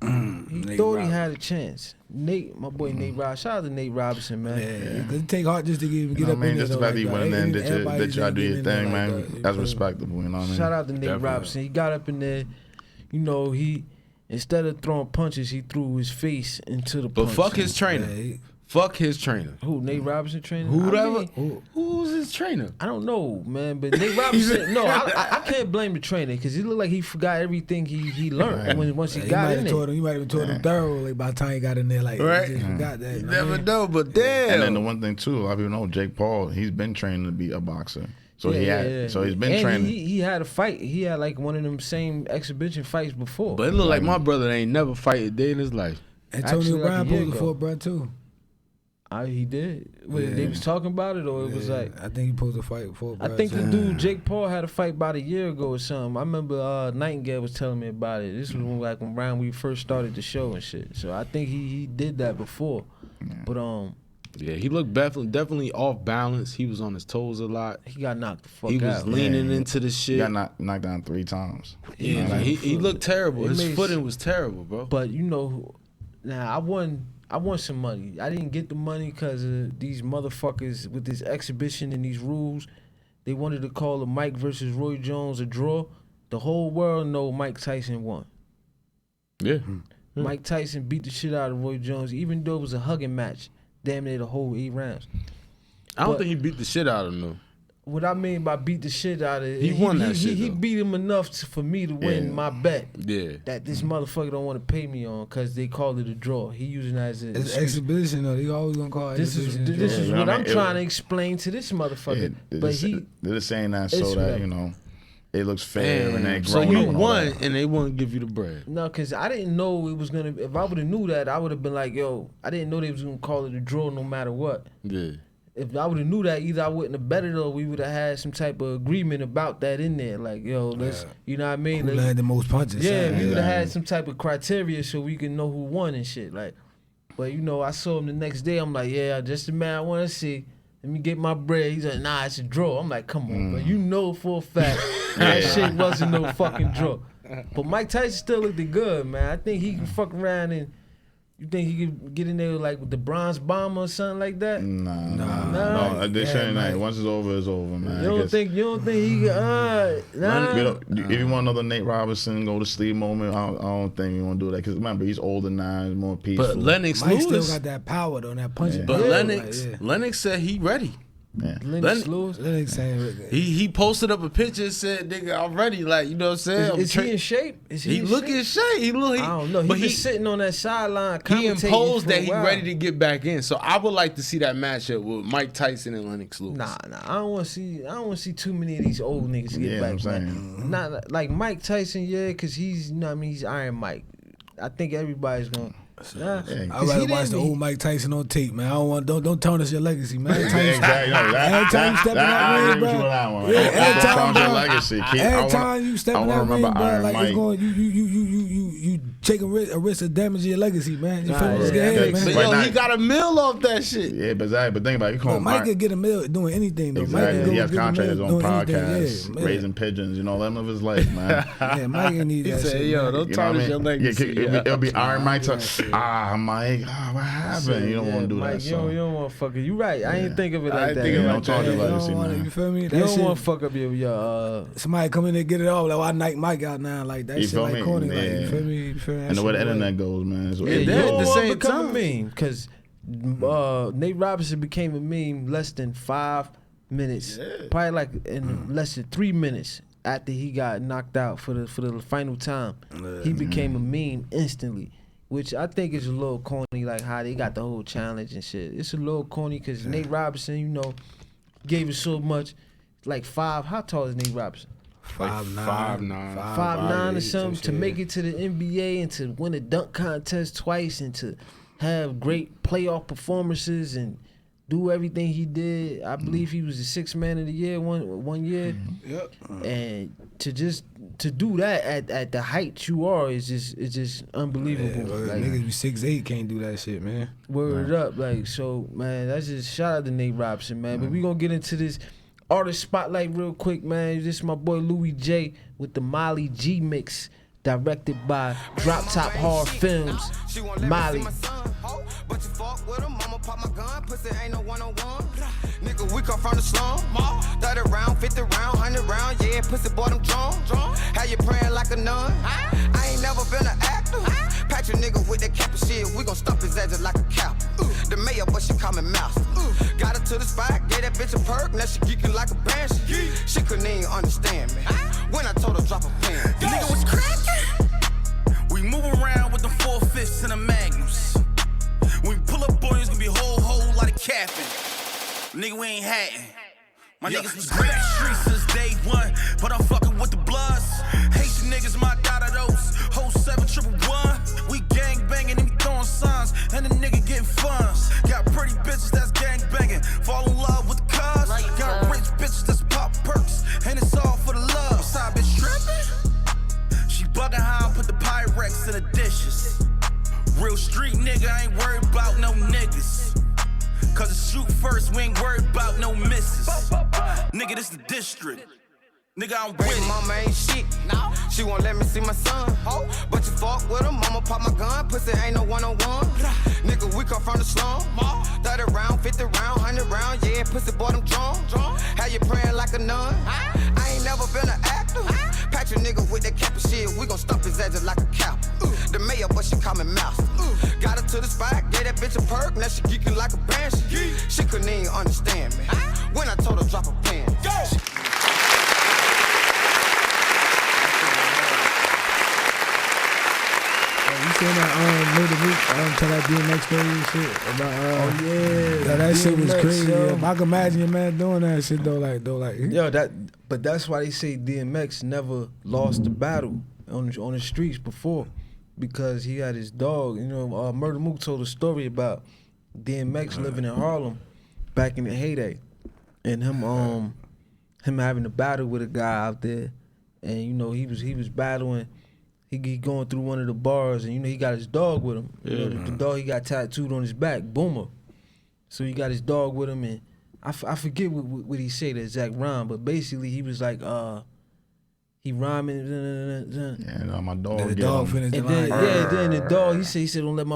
He Nate thought he Robinson. had a chance. Nate, my boy Nate Robinson. Shout out to Nate Robinson, man. Yeah, because it take hard just to get You know up what I mean? in there. Just the though, fact that you like went in there and did everybody you try to do your getting in thing, there man. like that. That's respectable, you know what I mean? Shout out to Nate Definitely. Robinson. He got up in there. You know, he instead of throwing punches, he threw his face into the But punch. fuck his trainer. Yeah, Fuck his trainer. Who? Nate Robinson trainer? Whoever. I mean, Who's his trainer? I don't know, man, but Nate Robinson. No, I can't blame the trainer because he looked like he forgot everything he learned once he he got might in have there. taught him. You might have taught him thoroughly by the time he got in there. Like, Right. he just forgot that. You know what I never mean? know, but damn. And then the one thing too, a lot of people know Jake Paul, he's been training to be a boxer. So so he's been and training. He had a fight. He had like one of them same exhibition fights before. But it look like my brother ain't never fight a day in his life. Antonio Actually, like a Brown year posed ago. for it, bro, too. He did. Wait, Yeah. They was talking about it, or it was like. I think he posed a fight for. I think the dude Jake Paul had a fight about a year ago or something. I remember Nightingale was telling me about it. This was when around we first started the show and shit. So I think he did that before. But Yeah, he looked definitely off balance. He was on his toes a lot. he got knocked the fuck He was out. leaning Yeah. into the shit. He got knocked down 3 times. Yeah, like, he looked terrible. It His made- footing was terrible, bro. But you know, now I won some money. I didn't get the money because of these motherfuckers with this exhibition and these rules. They wanted to call the Mike versus Roy Jones a draw. The whole world know Mike Tyson won. Yeah. Mike Tyson beat the shit out of Roy Jones, even though it was a hugging match. Damn near the whole 8 rounds. I don't But- think he beat the shit out of him, though. What I mean by beat the shit out of it, He won that shit, He though. beat him enough for me to win Yeah. my bet. Yeah. That this motherfucker don't want to pay me on because they called it a draw. He using that as a It's excuse. exhibition, though. They always gonna call it This is exhibition. this is you know what what I I'm mean? trying to explain to this motherfucker. They're But just saying that it's so that, whatever. you know, it looks fair and they So growing you up and all won, that. and they wouldn't give you the bread. no, because I didn't know it was gonna. If I would have knew that, I would have been like, yo, I didn't know they was gonna call it a draw no matter what. Yeah. If I would have knew that, either I wouldn't have bet it or we would have had some type of agreement about that in there. Like, yo, let's, you know what I mean? Who Let's- landed the most punches? Yeah, son? we would have had some type of criteria so we can know who won and shit. Like, but you know, I saw him the next day. I'm like, yeah, just the man I want to see. Let me get my bread. He's like, nah, it's a draw. I'm like, come on, but you know for a fact that shit wasn't no fucking draw. But Mike Tyson still looked good, man. I think he can fuck around and. You think he could get in there like with the bronze bomber or something like that? No, they saying that once it's over, man. You don't think he could? Nah. If you want another Nate Robinson go to sleep moment, I don't think you want to do that because remember he's older now, he's more peaceful. But Lennox Mike still Lewis. got that power though, that punching. But power. Lennox, Like, yeah. Lennox said he ready. Yeah. Lennox Lewis. Lennox saying He posted up a picture and said, "Nigga, I'm ready." Like, you know what I'm saying? Is he in shape? Is He in look shape? in shape. He look. I don't know. He but been sitting on that sideline. he commentating imposed for that a he while. ready to get back in. So I would like to see that matchup with Mike Tyson and Lennox Lewis. Nah. I don't want to see too many of these old niggas get Yeah, back. I'm saying. Man. Not like Mike Tyson, yeah, because he's, you know what I mean, he's Iron Mike. I think everybody's gonna. Nah, Yeah. 'cause I'd he rather watch the didn't- old Mike Tyson on tape, man. Don't tarnish your legacy, man. Every time you Exactly. No, every time you step in that I ring, agree with you bro. on that one. Yeah, every Don't time, count your bro. legacy. Every time you step in that ring, remember bro, Iron like Mike. it's going, you take a risk of damaging your legacy, man. You feel me? Nah, Let's yeah, get ahead, yeah. But man. Right yo, now- he got a mill off that shit. Yeah, but think about it. You call Look, him Mike could get a meal doing anything, though. Mike Exactly. could He go has get a contract his meal own doing anything. podcast, Yeah, man. raising pigeons, love of his life, man. Yeah, Mike ain't need He that said, shit. "Yo, man. don't You know what I tarnish mean? your legacy." Yeah, it'll be Iron Mike. Mike, what happened? You don't want to do Mike, that. You So. don't want to fuck it. You right. I ain't think of it I like ain't that. think of it Yeah, like don't talk that. about You legacy, don't wanna- man. You feel me? You That don't shit. want to fuck up your Somebody come in there get it off. Like, I knock Mike out now. Like that You shit feel like me? corny. Like, Yeah. you feel me? You feel comparing. And the way the internet goes, man. It's Yeah, It you did at don't the wanna same become time. a meme because Nate Robinson became a meme less than 5 minutes, probably like in less than 3 minutes after he got knocked out for the final time. He became a meme instantly, which I think is a little corny, like how they got the whole challenge and shit. It's a little corny because Nate Robinson, you know, gave it so much, like 5. How tall is Nate Robinson? 5'9". 5'9" or something to make it to the NBA and to win a dunk contest twice and to have great playoff performances and do everything he did. I believe he was the 6th man of the year one year. Yep. And to do that at the height you are is just unbelievable. Yeah, like, niggas be 6'8" can't do that shit, man. word up, like, so man, that's just shout out to Nate Robinson, man. But we gonna get into this artist spotlight real quick, man. This is my boy Louis J with the Molly G mix, directed by Drop Top Horror Films. Molly. But you fuck with him, mama pop my gun, pussy ain't no 101. Nigga, we come from the slum, 30 round, 50 round, 100 round, yeah, pussy boy, them drunk. How you praying like a nun? I ain't never been an actor. Patch a nigga with that cap and shit, we gon' stump his ass just like a cow. The mayor, but she call me mouse. Got her to the spot, gave that bitch a perk, now she geeking like a banshee. She couldn't even understand me when I told her drop a pen. Nigga was cracking. We move around with the 4/5 and the Magnums. When we pull up on you, it's gonna be a whole lot of capping. Nigga, we ain't hatting. My niggas was great streets since day one, but I'm fucking with the Bloods. Haitian niggas, my dose. Whole 711. We gang banging and we throwing signs, and the nigga getting funds. Got pretty bitches that's gang banging, fall in love with the cars. Got rich bitches that's pop perks, and it's all for the love. Side bitch tripping. She bugging how I put the Pyrex in the dishes. Real street nigga, I ain't worried about no niggas. Cause it's shoot first, we ain't worried about no misses. Nigga, this the district. Nigga, I'm with Baby it. mama ain't shit, she won't let me see my son. But you fuck with him, mama pop my gun, pussy ain't no 101. Nigga, we come from the slum, 30 round, 50 round, 100 round, yeah, pussy boy, them drunk. How you praying like a nun? I ain't never been an actor. Patch a nigga with that cap and shit, we gon' stump his ass just like a cow. The mayor, but she call me mouse. Got her to the spot, gave that bitch a perk, now she geeking like a banshee. She couldn't even understand me when I told her drop a pen. You seen that Murder Week to that DMX thing and shit about yeah, that shit was DMX, crazy. yo. I can imagine your man doing that shit though, like Yo, but that's why they say DMX never lost the battle on the streets before, because he had his dog. You know, Murder Mook told a story about DMX living in Harlem back in the heyday, and him having a battle with a guy out there, and you know he was battling. He going through one of the bars, and you know he got his dog with him. You know, the dog he got tattooed on his back, Boomer. So he got his dog with him, and I forget what he said the exact rhyme, but basically he was like, he rhyming. Yeah, my dog. the dog finished the And then, line. then the dog, he said, don't let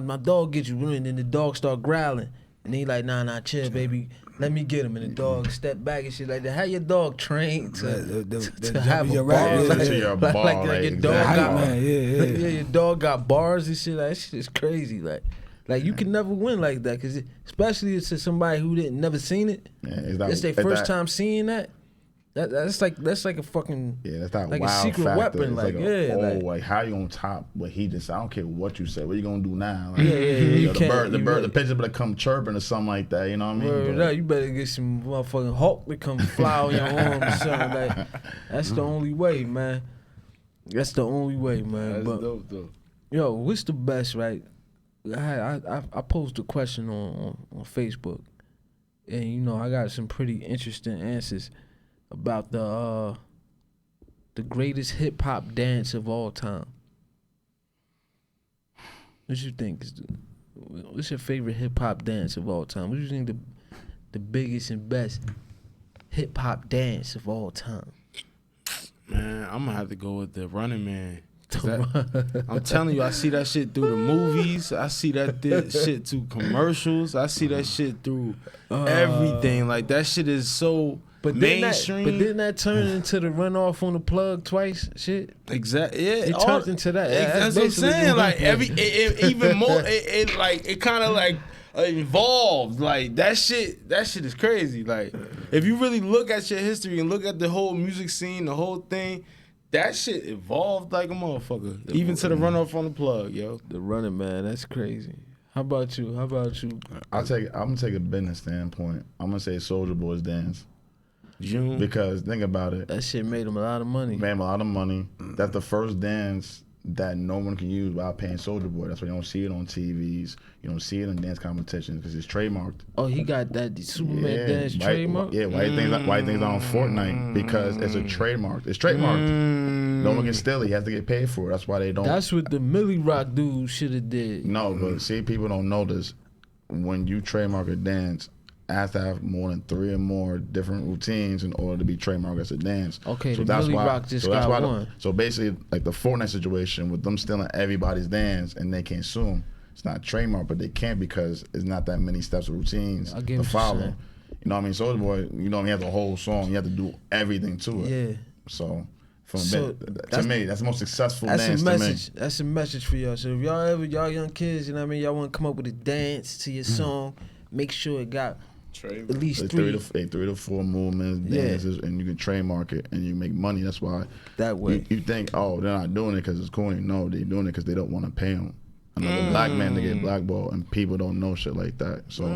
my dog get you. And then the dog start growling. And he like, nah, chill, baby. Let me get him. And the dog step back and shit like that. How your dog trained to have a your bar? right, Like, to your like, bar, like right, your dog exactly. got, Man, yeah. your dog got bars and shit. Like, that shit is crazy. Like you can never win like that, cause especially to somebody who never seen it. Yeah, It's their first time seeing that. That's like a fucking That's that like a wild secret factor. weapon. It's Like how you gonna top what he just said? I don't care what you say. What you gonna do now? Like, you the can't. bird, the pigeon better come chirping or something like that. You know what I mean? Word But- up, you better get some motherfucking Hulk to come fly on your arm or something. Like, that's the only way, man. That's the only way, man. That's But dope, though. yo, what's the best, right? I posed a question on Facebook, and you know I got some pretty interesting answers about the greatest hip hop dance of all time. What you think what's your favorite hip hop dance of all time? What do you think the biggest and best hip hop dance of all time? Man, I'm gonna have to go with the Running Man. I'm telling you, I see that shit through the movies. I see that shit through commercials. I see that shit through everything. Like, that shit is so But mainstream. Didn't that turn into the runoff on the plug twice? Shit. Exactly. Yeah, It turned into that. That's what I'm saying. Like even more. It kind of like evolved. Like that shit is crazy. Like if you really look at your history and look at the whole music scene, the whole thing, that shit evolved like a motherfucker. Even to the runoff on the plug, yo. The Running Man. That's crazy. How about you? I'm gonna take a business standpoint. I'm gonna say Soulja Boy's dance. June. Because think about it. That shit made him a lot of money. Made him a lot of money. That's the first dance that no one can use without paying Soulja Boy. That's why you don't see it on TVs. You don't see it in dance competitions because it's trademarked. Oh, he got that Superman dance trademark? Yeah, why you think that on Fortnite? Because it's a trademark. It's trademarked. No one can steal it. You have to get paid for it. That's why they don't. That's what the Millie Rock dude should have did. No, but see, people don't know this. When you trademark a dance, it has to have more than 3 or more different routines in order to be trademarked as a dance. Okay, so the Millie Rock just got one. So basically, like the Fortnite situation with them stealing everybody's dance and they can't sue them. It's not trademark, but they can't because it's not that many steps of routines to follow. You know what I mean? Soulja Boy, you know, he has a whole song. You have to do everything to it. Yeah. So to me, that's the most successful dance to me. That's a message for y'all. So if y'all young kids, you know what I mean, y'all want to come up with a dance to your song, make sure it got at least like 3 to 4 movements, dances, and you can trademark it and you make money. That's why that way you think, oh, they're not doing it because it's corny. No, they're doing it because they don't want to pay them. Another black man to get blackballed, and people don't know shit like that. So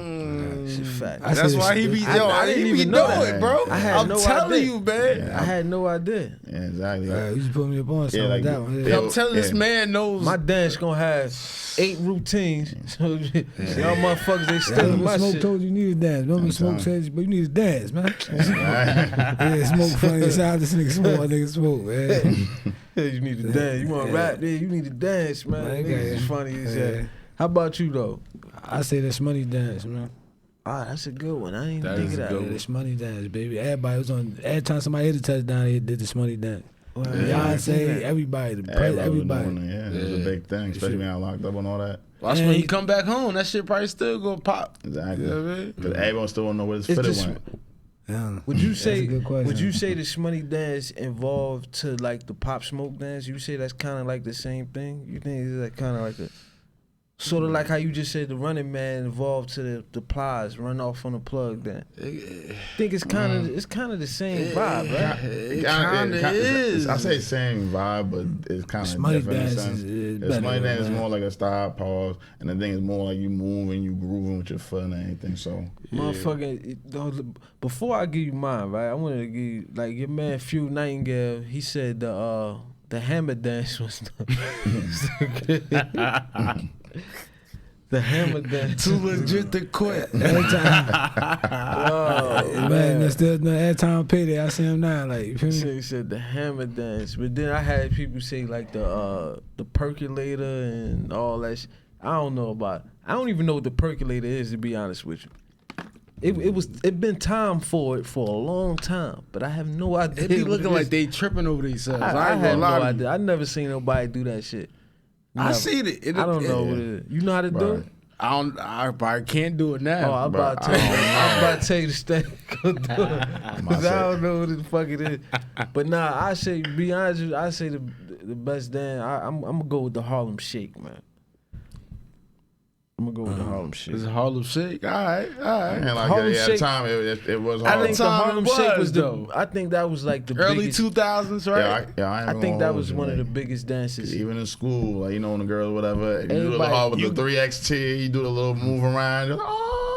it's a fact. That's why he be I didn't even know it, bro. I'm telling you, man. Yeah, I had no idea. Yeah, exactly. You just put me up on something like that one. I'm telling this man knows my dance gonna have 8 routines. So y'all motherfuckers, they still my Smoke shit. told you need a dance. Remember Smoke said, but you need a dance, man. Yeah, Smoke funny. Shout out this nigga Smoke. I think Smoke, man. You need to dance. You want to rap there? You need to dance, man. Niggas is funny as hell. How about you though? I say this money dance, man. Ah, that's a good one. I didn't even think of that. Yeah, this money dance, baby. Everybody was on. Every time somebody hit a touchdown, they did this money dance. Y'all say everybody, everybody. Yeah, it was a big thing, especially when I locked up and all that. Watch when he come back home, that shit probably still gonna pop. Exactly. You know what I mean? Because everyone still don't know where this fitted went. Yeah. Would you say the Shmoney dance involved to like the Pop Smoke dance? You say that's kind of like the same thing? You think is that kind of like a sort of like how you just said the Running Man involved to the plies, run off on the plug? Then I think it's kind of the same vibe, right? It kind of is. I say same vibe, but it's kind of different in a sense. Shmoney dance is more like a stop, pause, and the thing is more like you moving, you grooving with your foot and everything. So. Motherfucking, before I give you mine, right? I want to give you, like your man Few Nightingale. He said the hammer dance was the hammer dance too legit to quit. Oh man, there's still no every time I pay that I see him now. Like you feel me? He said the hammer dance, but then I had people say like the percolator and all that. I don't know about. I don't even know what the percolator is, to be honest with you. It been time for it for a long time, but I have no idea. It be looking like they tripping over themselves. I have no idea. I never seen nobody do that shit. Never. I seen it. I don't know what it is. You know how to do it? I can't do it now. Oh, I'm about to tell you to stay. Go do it. Because I don't know what the fuck it is. But nah, I say, be honest with you, I say the best dance. I'm going to go with the Harlem Shake, man. I'm gonna go with the Harlem Shake. It's Harlem Shake. All right. And like Harlem at the time, it was I Harlem. think the Harlem Shake was I think that was like the early biggest, 2000s, right? I think that was one of the biggest dances. Even in school, like, you know, when the girls, whatever, you do the Everybody- hard with the 3XT, you do the little move around.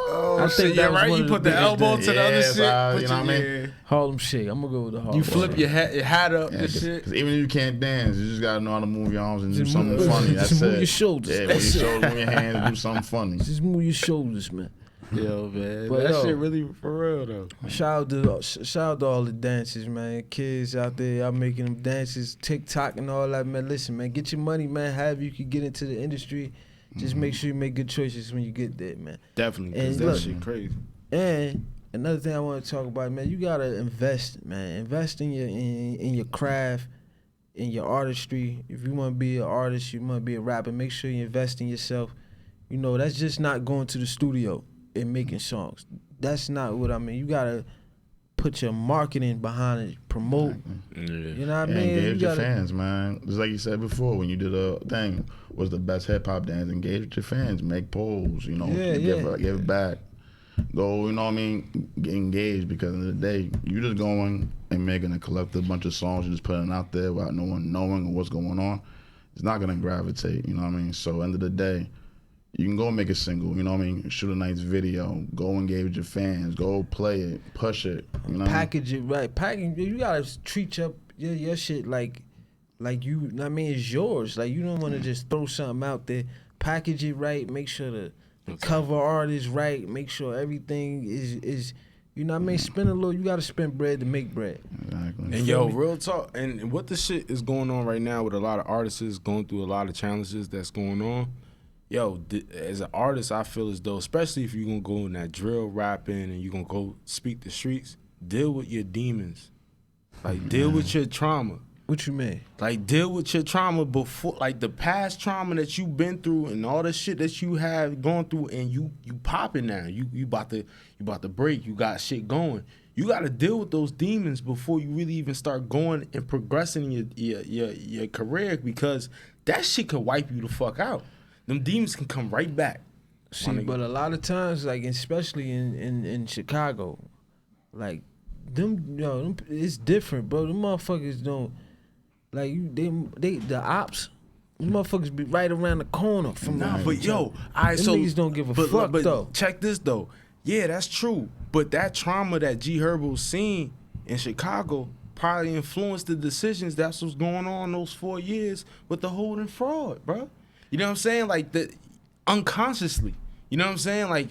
I think that was right. one You of put the the biggest elbow to the other Yes, shit. you know what I mean? Harlem Shake. I'm gonna go with the Harlem. You flip your hat up and shit. Because even if you can't dance, you just gotta know how to move your arms and do Just something move- funny. just That's move it. your shoulders. Yeah, move That's your it. shoulders, move your hands, and do something funny. Just move your shoulders, man. Yo, man. But that yo, shit really for real, though. Shout out to all the dancers, man. Kids out there, y'all making them dances, TikTok and all that, man. Listen, man, get your money, man. However you can get into the industry, just make sure you make good choices when you get there, man. Definitely, And because that look, shit crazy. And another thing I want to talk about, man, you gotta invest, man. Invest in your craft, in your artistry. If you want to be an artist, you want to be a rapper, make sure you invest in yourself. You know, that's just not going to the studio and making songs. That's not what I mean. You gotta put your marketing behind it, promote. Exactly. You know what I Yeah, mean? engage You your gotta- fans, man. Just like you said before, when you did a thing, what's the best hip hop dance? Engage with your fans, make polls, you know, give it back. Go, you know what I mean? Get engaged, because in the day, you just going and making a collective bunch of songs, you just putting it out there without no one knowing what's going on. It's not gonna gravitate, you know what I mean? So end of the day, you can go make a single, you know what I mean? Shoot a nice video, go engage with your fans, go play it, push it, you know. Package it right. You gotta treat your shit like you. I mean, it's yours. Like you don't want to just throw something out there. Package it right. Make sure the cover art is right. Make sure everything is. You know what I mean? Spend a little. You gotta spend bread to make bread. Exactly. And yo, real talk. And what the shit is going on right now with a lot of artists going through a lot of challenges that's going on. Yo, as an artist, I feel as though, especially if you're going to go in that drill rapping and you're going to go speak the streets, deal with your demons. Like, deal with your trauma. What you mean? Like, deal with your trauma before, like, the past trauma that you've been through and all the shit that you have gone through, and you popping now. You about to break. You got shit going. You got to deal with those demons before you really even start going and progressing your career, because that shit could wipe you the fuck out. Them demons can come right back. See, but a lot of times, like especially in Chicago, like them, it's different, bro. Them motherfuckers don't like you. They the ops. Them motherfuckers be right around the corner from. Nah, but yo, all right, them so niggas don't give a fuck though. Check this though. Yeah, that's true. But that trauma that G-Herbo seen in Chicago probably influenced the decisions that's what's going on those 4 years with the holding fraud, bro. You know what I'm saying? Like, unconsciously. You know what I'm saying? Like,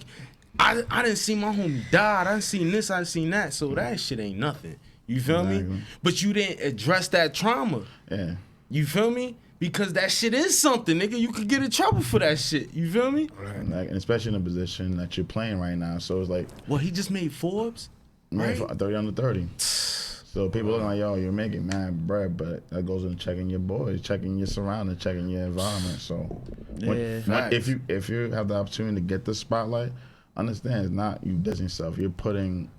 I didn't see my homie die. I done seen this, I done seen that. So that shit ain't nothing. You feel me? But you didn't address that trauma. Yeah. You feel me? Because that shit is something, nigga. You could get in trouble for that shit. You feel me? Like, and especially in the position that you're playing right now. So it's like, Well, he just made Forbes, right? 30 under 30. So people looking like, yo, you're making mad bread, but that goes into checking your boys, checking your surroundings, checking your environment. So if you have the opportunity to get the spotlight, understand it's not you dissing yourself. You're putting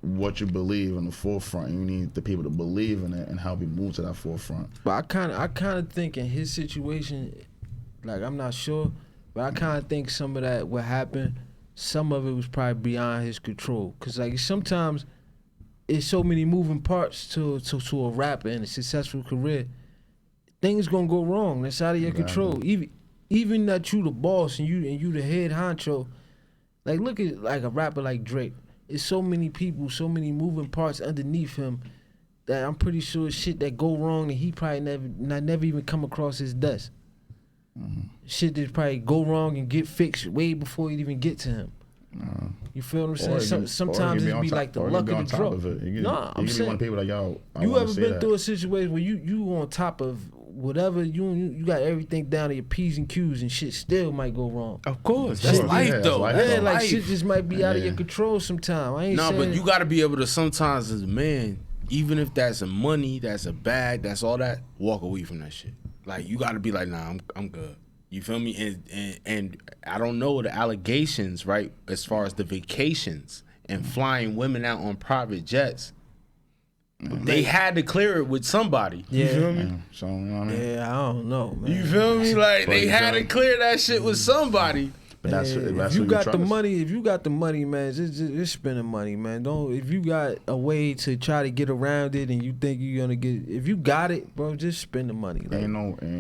what you believe in the forefront. You need the people to believe in it and help you move to that forefront. But I kind of think in his situation, like I'm not sure, but I kind of think some of that what happened, some of it was probably beyond his control. Cause like sometimes it's so many moving parts to a rapper and a successful career. Things gonna go wrong. That's out of your control. Even that you the boss and you the head honcho. Like look at like a rapper like Drake. It's so many people, so many moving parts underneath him that I'm pretty sure shit that go wrong and he probably never even come across his desk. Shit that probably go wrong and get fixed way before it even get to him. You feel what I'm saying? Sometimes it be like the luck of the draw. Nah, I'm saying. One people like, yo, you ever been through a situation where you on top of whatever, you got everything down to your P's and Q's and shit still might go wrong. Of course. That's life though. Yeah, like shit just might be out of your control sometimes. I ain't saying. But you gotta be able to sometimes as a man, even if that's a money, that's a bag, that's all that, walk away from that shit. Like you gotta be like, nah, I'm good. You feel me? And I don't know the allegations, right, as far as the vacations and flying women out on private jets. They had to clear it with somebody. You feel me? So, you know what I mean? Yeah, I don't know, man. You feel me? Like they had to clear that shit with somebody. But that's if you got the money, man, just spending money, man. If you got a way to try to get around it and you think you're gonna get, if you got it, bro, just spend the money. Like, ain't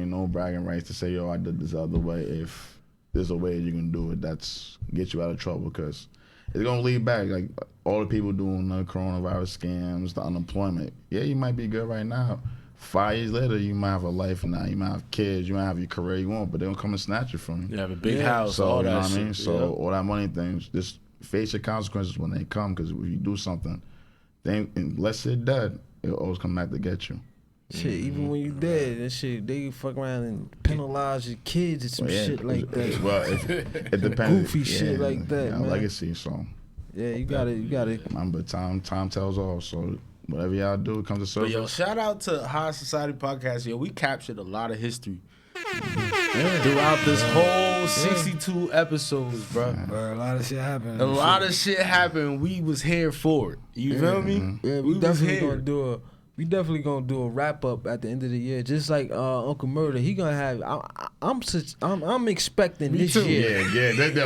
no bragging rights to say, yo, I did this other way. If there's a way you can do it, that's get you out of trouble, because it's gonna lead back. Like all the people doing the coronavirus scams, the unemployment. Yeah, you might be good right now. 5 years later, you might have a life now. You might have kids. You might have your career you want, but they don't come and snatch it from you. You have a big house, so all you that know what shit. I mean? So all that money things, just face your consequences when they come. Because if you do something, unless you're dead, it'll always come back to get you. Shit, even when you dead, that shit, they fuck around and penalize your kids and some shit like that. Well, it depends. Goofy shit like that, man. Legacy, so. Yeah, you got it. Remember, time tells all. So whatever y'all do, it comes to surface. But yo, shout out to High Society Podcast. Yo, we captured a lot of history throughout this whole 62 episodes, bro. Bro, a lot of shit happened. A lot of shit happened. We was here for it. You feel me? Yeah, we definitely gonna do a wrap up at the end of the year, just like Uncle Murder. He gonna have. I'm expecting this year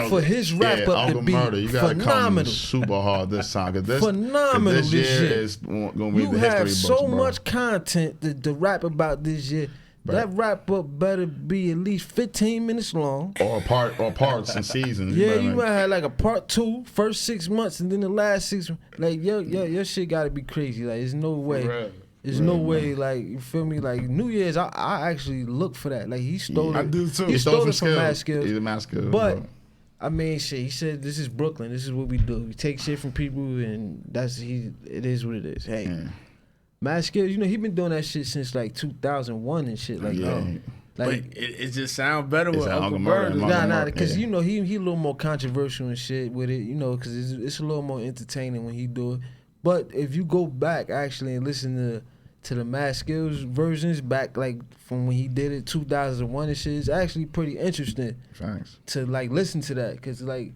for his wrap up Uncle to be Murder, you gotta phenomenal. come super hard this time, cause this Phenomenal this this year year. is gonna be You the have history so books, bro. much content to rap about this year. Right. That wrap up better be at least 15 minutes long. or parts and seasons. Yeah, better you make- might have like a part 2, first 6 months, and then the last 6. Like your shit gotta be crazy. Like there's no way. Right. There's no way. Like you feel me? Like New Year's, I actually look for that. Like he stole Yeah, it. I do too. He stole it from Skills. Mad Skills. He's a Mad Skills, But bro. I mean, shit. He said this is Brooklyn. This is what we do. We take shit from people, and it is what it is. Hey. Yeah. Mad Skills, you know, he been doing that shit since like 2001 and shit. Like, Yeah. But like it just sounds better It's with Uncle Uncle Murder. Murder. nah, because Yeah. you know he a little more controversial and shit with it, you know, because it's a little more entertaining when he do it. But if you go back actually and listen to the Mad Skills versions back like from when he did it 2001 and shit, it's actually pretty interesting Thanks. to like listen to that because like.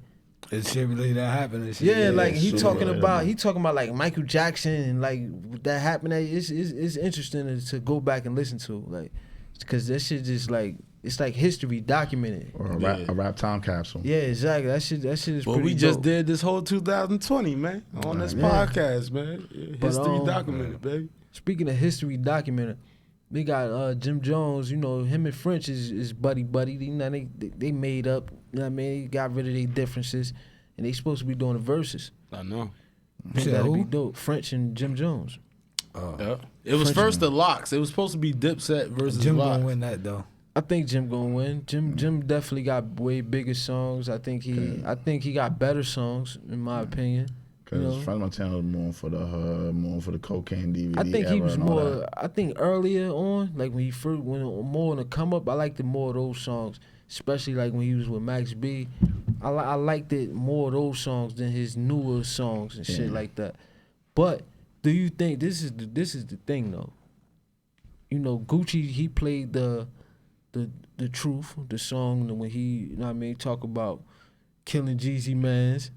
It's shit really that happened. And shit. Yeah, like he super talking relatable. about like Michael Jackson and like that happened. It's interesting to go back and listen to, like, because that shit just like it's like history documented. Or a rap time capsule. Yeah, exactly. That shit is Well, pretty we just dope. did this whole 2020, man, on this Yeah. podcast, man. But, History documented, baby. Speaking of history documented, we got Jim Jones. You know, him and French is buddy. You know, they made up. You know what I mean? They got rid of their differences, and they supposed to be doing the verses. I know. Think Shit, that'd who? be dope. French and Jim Jones. Yeah. It was first the Locks. It was supposed to be Dipset versus Jim Locks. gonna win that though. I think Jim gonna win. Jim definitely got way bigger songs. I think he got better songs in my opinion. Because You know? French Montana was more for the hood, more for the cocaine DVD. I think he era was and all more. that. I think earlier on, like when he first went more on the come up, I liked it more of those songs, especially like when he was with Max B. I liked it more of those songs than his newer songs and shit like that. But do you think this is the thing though? You know, Gucci he played the truth, the song when he, you know what I mean, talk about killing Jeezy Mans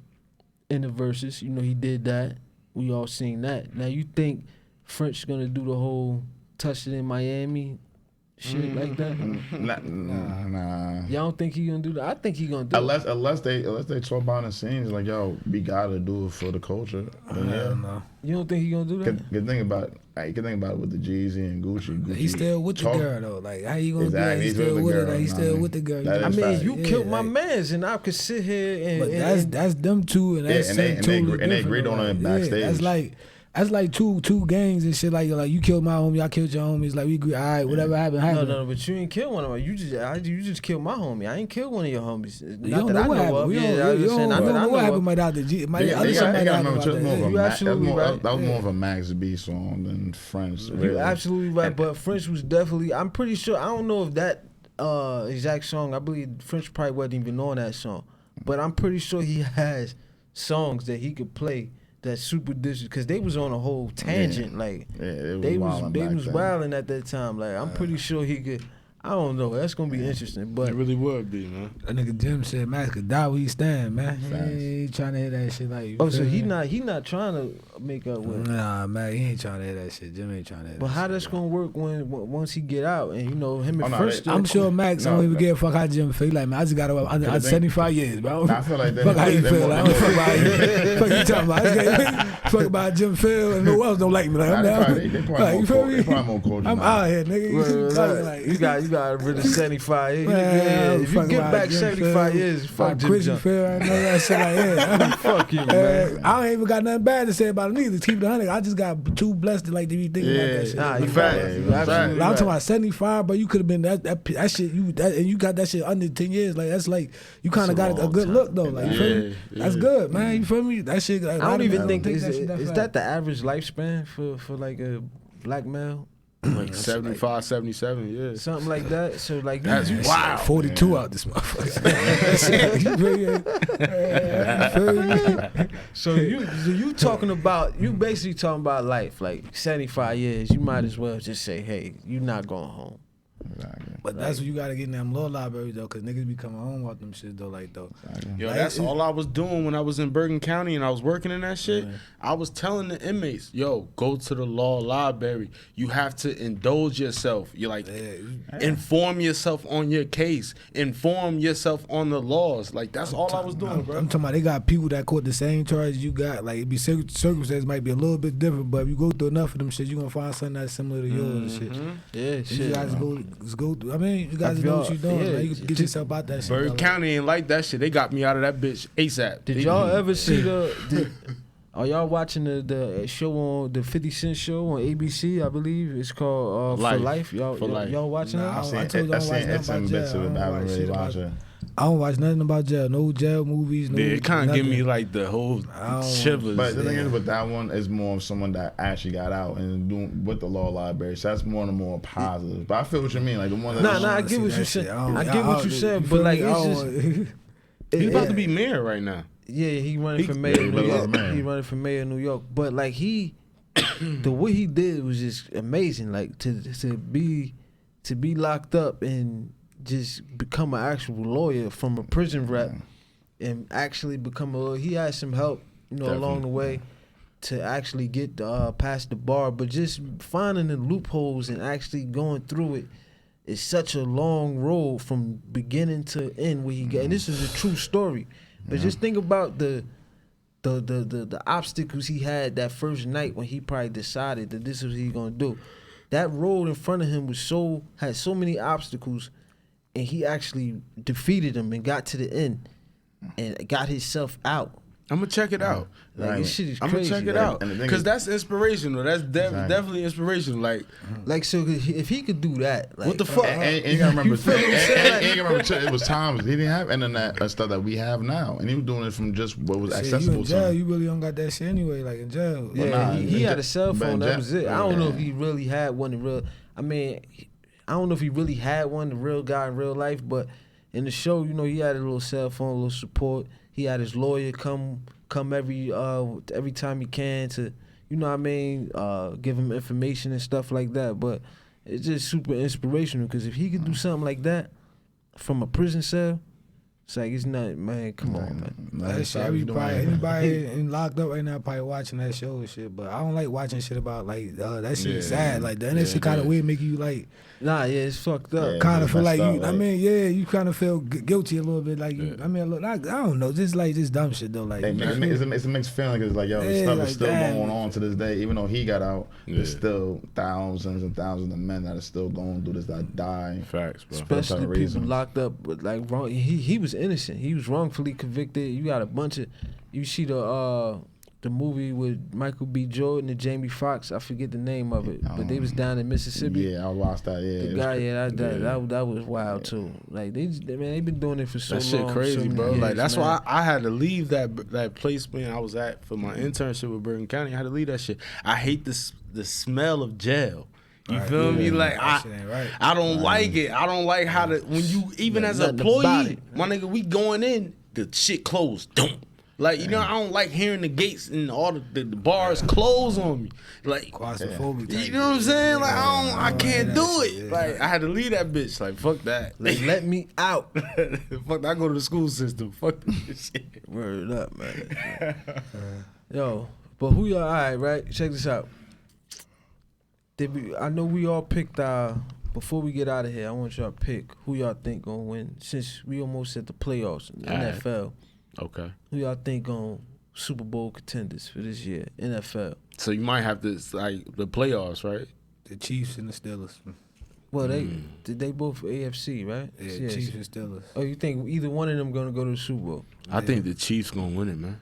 in the verses. You know, he did that. We all seen that. Now you think French gonna do the whole touch it in Miami shit like that? Nah. Y'all don't think he gonna do that? I think he gonna do it. Unless they talk about the scenes like, yo, we gotta do it for the culture. Then yeah. No. You don't think he gonna do that? Good thing about it with the Jeezy and Gucci. He's still with the talk- girl though. Like how you gonna Exactly, do that? He's he's with still the with her. girl, Like, he's nah, still man. with the girl. That I is mean, fact. you Yeah, killed my like- mans, and I could sit here But and that's them two, and that's and they totally agreed on different, it like, backstage. Yeah, that's like two gangs and shit. Like you killed my homie, I killed your homies. Like we agree. All right, whatever happened. No, but you ain't kill one of them. You just killed my homie. I ain't killed one of your homies. You Not don't that know I what know happened. of. We Yeah, don't I was saying, not that I know what know happened. of. Might out the G. You Might gotta other somebody remember, out just about more of that. a You Mac- absolutely right. that was more of a Max B song than French. You Really. absolutely right, but French was definitely. I'm pretty sure. I don't know if that exact song. I believe French probably wasn't even on that song, but I'm pretty sure he has songs that he could play that super dishes because they was on a whole tangent. Like they was wilding at that time. Like I'm pretty sure he could. I don't know. That's gonna be interesting, but It really would be, man. That nigga Jim said Max could die where he stand, man. He ain't trying to hear that shit like you. oh, so feel he me? not trying to make up with. Nah, man, he ain't trying to hear that shit. Jim ain't trying to hear But that how shit, that's bro. gonna work once he get out and you know him and no, French? I'm sure Max No, don't even no. give a fuck how Jim feel. Like, man, I just got under 75 years, bro. I feel like Fuck how you feel. Like, I don't fuck about you. Fuck you talking about. I just fuck about Jim Phil and no else don't like me. Like, I'm down. They Like, you feel me? probably more cordial. I'm out here, nigga. You talking like you got rid of 75 years. Man, Yeah, I'm if you fucking get about back Jim 75 Phil. years, fuck Fuck Jim Chrissy Jones. Phil and all that shit like that. Fuck you, man. I ain't even got nothing bad to say about him either. Keep it 100. I just got too blessed to like to be thinking about that shit. Nah, you Fact. right. You Fact. absolutely I'm right. talking about 75, but you could have been that shit. And you got that shit under 10 years. Like that's like you kind of got a good look though. Like you feel me? That's good, man. You feel me? That shit. Like, I don't even think that is shit that the average lifespan for like a black male, Like 75, 77, yeah. something like that. So like That's you, wild. 42 out this motherfucker. so you talking about you basically talking about life like 75 years. You might as well just say, hey, you not going home. Exactly. But that's what you gotta get in them law libraries though, cause niggas be coming home with them shit though, like though. Yo, Like, that's all I was doing when I was in Bergen County and I was working in that shit. I was telling the inmates, yo, go to the law library. You have to indulge yourself. You're like, inform yourself on your case. Inform yourself on the laws. Like, that's all I was doing, bro. I'm talking about they got people that caught the same charges you got. Like, it be circumstances might be a little bit different, but if you go through enough of them shit, you gonna find something that's similar to yours and shit. Yeah, shit. You guys go through. I mean, you guys know what you're doing. Like, you can get yourself out that shit. Bergen County ain't like that shit. They got me out of that bitch ASAP. Did y'all ever see are y'all watching the show on the 50 Cent show on ABC? I believe it's called For Life. Y'all watching that? I told you I don't watch nothing about jail. I haven't really watched it. I don't watch nothing about jail. No jail movies. No, Yeah, it kind of give me like the whole shivers. But the thing is, with that one, is more of someone that actually got out and doing with the law library. So that's more and more positive. But I feel what you mean. Like the one that I get what you said. I get what you said, but like it's just he's about to be mayor right now. Yeah, he running for mayor of New York. He running for mayor of New York. But like the what he did was just amazing. Like to be locked up and just become an actual lawyer from a prison rep and actually become a lawyer. He had some help, along the way to actually get past the bar. But just finding the loopholes and actually going through it is such a long road from beginning to end where he got. And this is a true story. But just think about the obstacles he had that first night when he probably decided that this is what he's gonna do. That road in front of him had so many obstacles, and he actually defeated them and got to the end and got himself out. I'm gonna check it out. Like this shit is I'm crazy. gonna check it out because that's inspirational. That's definitely inspirational. Like so if he could do that, like, what the fuck? And you gotta remember, it was times he didn't have internet and stuff that we have now, and he was doing it from just what was accessible. You in jail, you really don't got that shit anyway. Like in jail, yeah, he had a cell phone. That was it. I don't know if he really had one in real. I mean, I don't know if he really had one, the real guy in real life, but in the show, he had a little cell phone, a little support. He had his lawyer come every time he can to, give him information and stuff like that. But it's just super inspirational because if he could do something like that from a prison cell, it's like, it's not, man, come on, man. That shit, anybody in locked up right now probably watching that show and shit, but I don't like watching shit about, like, that shit is sad. Like, that shit kind of weird, make you, like... Nah, it's fucked up. Yeah, kind of feel like you, you kind of feel guilty a little bit. Like, I don't know, just dumb shit, though. Like, it's a mixed feeling because, like, this stuff is still going on to this day. Even though he got out, there's still thousands and thousands of men that are still going through this, that die. Facts, bro. Especially people locked up with, like, wrong. He was innocent. He was wrongfully convicted. You got a bunch of, you see the movie with Michael B. Jordan and Jamie Foxx. I forget the name of it, but they was down in Mississippi. Yeah, I watched that. Yeah, the guy, that was wild too. Like they been doing it for so long. That shit crazy, bro. Years, like that's man. why I had to leave that place when I was at for my internship with Bergen County. I had to leave that shit. I hate the smell of jail. You feel me? Like I don't like it. I don't like how when you even as an employee, my nigga, we going in, the shit closed. Don't. Like, I don't like hearing the gates and all the bars close on me. Like, you know what I'm saying? Like, I can't do it. Like, I had to leave that bitch. Like, fuck that. Like, let me out. Fuck that. I go to the school system. Fuck this shit. Word up, man. Yo, but who y'all, all right? Check this out. I know we all picked before we get out of here, I want y'all to pick who y'all think gonna win since we almost at the playoffs in the NFL. Okay. Who y'all think going Super Bowl contenders for this year, NFL? So you might have to, like, the playoffs, right? The Chiefs and the Steelers. Well, they both AFC, right? Yeah, Chiefs and Steelers. Oh, you think either one of them going to go to the Super Bowl? I think the Chiefs going to win it, man.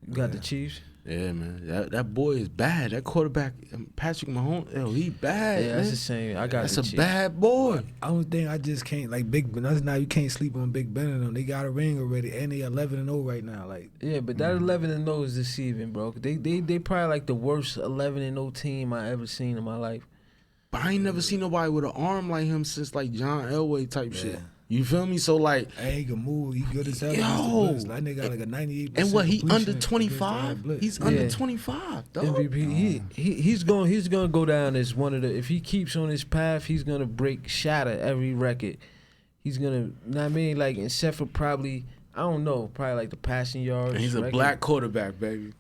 You got the Chiefs? Yeah, man. That boy is bad. That quarterback, Patrick Mahomes, he bad. Yeah, that's the same. That's a bad boy. Only thing I just can't, like, Big Ben. That's now you can't sleep on Big Ben and them. They got a ring already, and they 11-0 right now. Like, yeah, but that 11-0 is deceiving, bro. They probably like the worst 11-0 team I ever seen in my life. But I ain't never seen nobody with an arm like him since like John Elway type shit. You feel me? So like, Hey, he can move. He good as hell. Yo. That nigga got like a 98%. and what he under completion 25? against He's the under Yeah. 25, dog. MVP. He's gonna go down as one of the. If he keeps on his path, he's gonna shatter every record. He's gonna, you know what I mean? Like, except for probably, I don't know, probably like the passing yards. And he's a record. black quarterback, baby.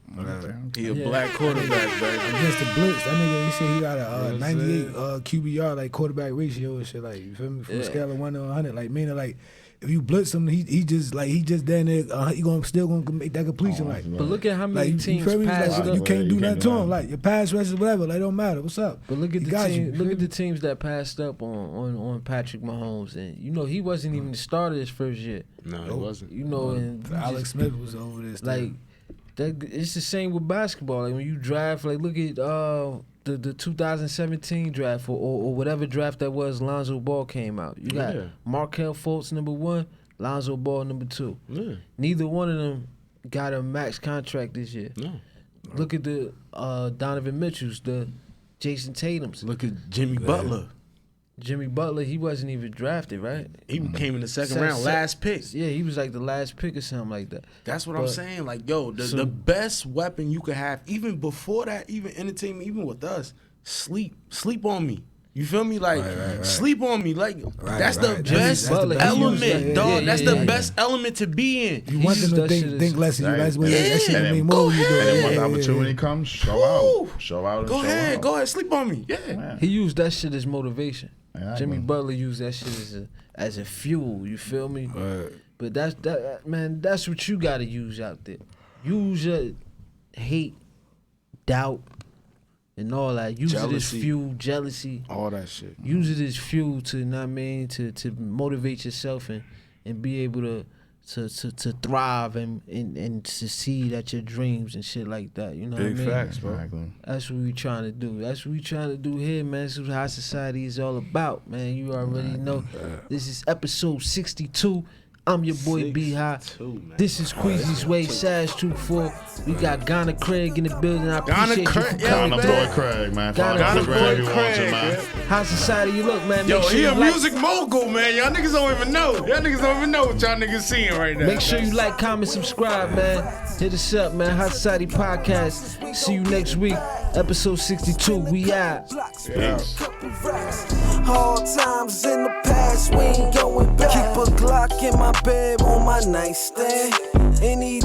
He a Yeah. black quarterback, baby. Against the blitz, that nigga, he said he got a You know what I'm 98 QBR, like quarterback ratio and shit. Like, you feel me? From a Yeah. scale of 1 to 100. Like, meaning, like, if you blitz him, he just down there, he still gonna make that completion. Like, But look at how many like you teams feel me? passed Like, up. you can't do You nothing can't to do him. nothing. Like, your pass rush is whatever. Like, don't matter. What's up? But look at He the got team. you. Look at the teams that passed up on Patrick Mahomes, and you know he wasn't even the starter his first year. No, it wasn't. You know, and you Alex just- Smith was over this. like that. It's the same with basketball. Like when you draft, like look at the 2017 draft or whatever draft that was. Lonzo Ball came out. You got Yeah. Markelle Fultz #1, Lonzo Ball #2. Yeah. Neither one of them got a max contract this year. No. Look at the Donovan Mitchells, the Jason Tatum's. Look at Jimmy Butler. Jimmy Butler, he wasn't even drafted, right? He came in the second Se- round, se- last pick. Yeah, he was like the last pick or something like that. That's what I'm But- saying. Like, yo, the So- best weapon you could have, even before that, even entertainment, even with us, sleep on me. You feel me? Like, sleep on me. Like, that's the right. best That's the best element, use. dog. Yeah, That's yeah, the yeah. best element to be in. You want He's- them to that shit is- think less of you. That's when that shit Yeah. mean Go more. You do. ahead. And then when the Yeah, opportunity yeah. comes, show Woo! out. Show out and Go show ahead, out. go ahead, sleep on me. Yeah. Man. He used that shit as motivation. Exactly. Jimmy Butler used that shit as a fuel. You feel me? But that's what you gotta use out there. Use your hate, doubt, and all that. Use it Jealousy. as fuel, jealousy. All that shit. Use it as fuel to, you know what I mean, to motivate yourself and be able to thrive and succeed at your dreams and shit like that. You know what I Big mean? facts, bro. Exactly. That's what we trying to do. That's what we trying to do here, man. This is what high society is all about, man. You already know. This is episode 62. I'm your boy B High. 62, man. This is Queasy's Way, Sash 24. We got Ghana Craig in the building. I appreciate you for Craig, yeah, coming, Ghana man. boy Craig, man. Ghana Find boy us wherever you want Craig, to, man. High society, you look, man. Yo, Make sure he you a like, music mogul, man. Y'all niggas don't even know. Y'all niggas don't even know what y'all niggas seeing right now. Make sure you like, comment, subscribe, man. Hit us up, man. High Society Podcast. See you next week. Episode 62. We out. Hard times in the past, we ain't going back. Keep a Glock in my bed on my nightstand. Any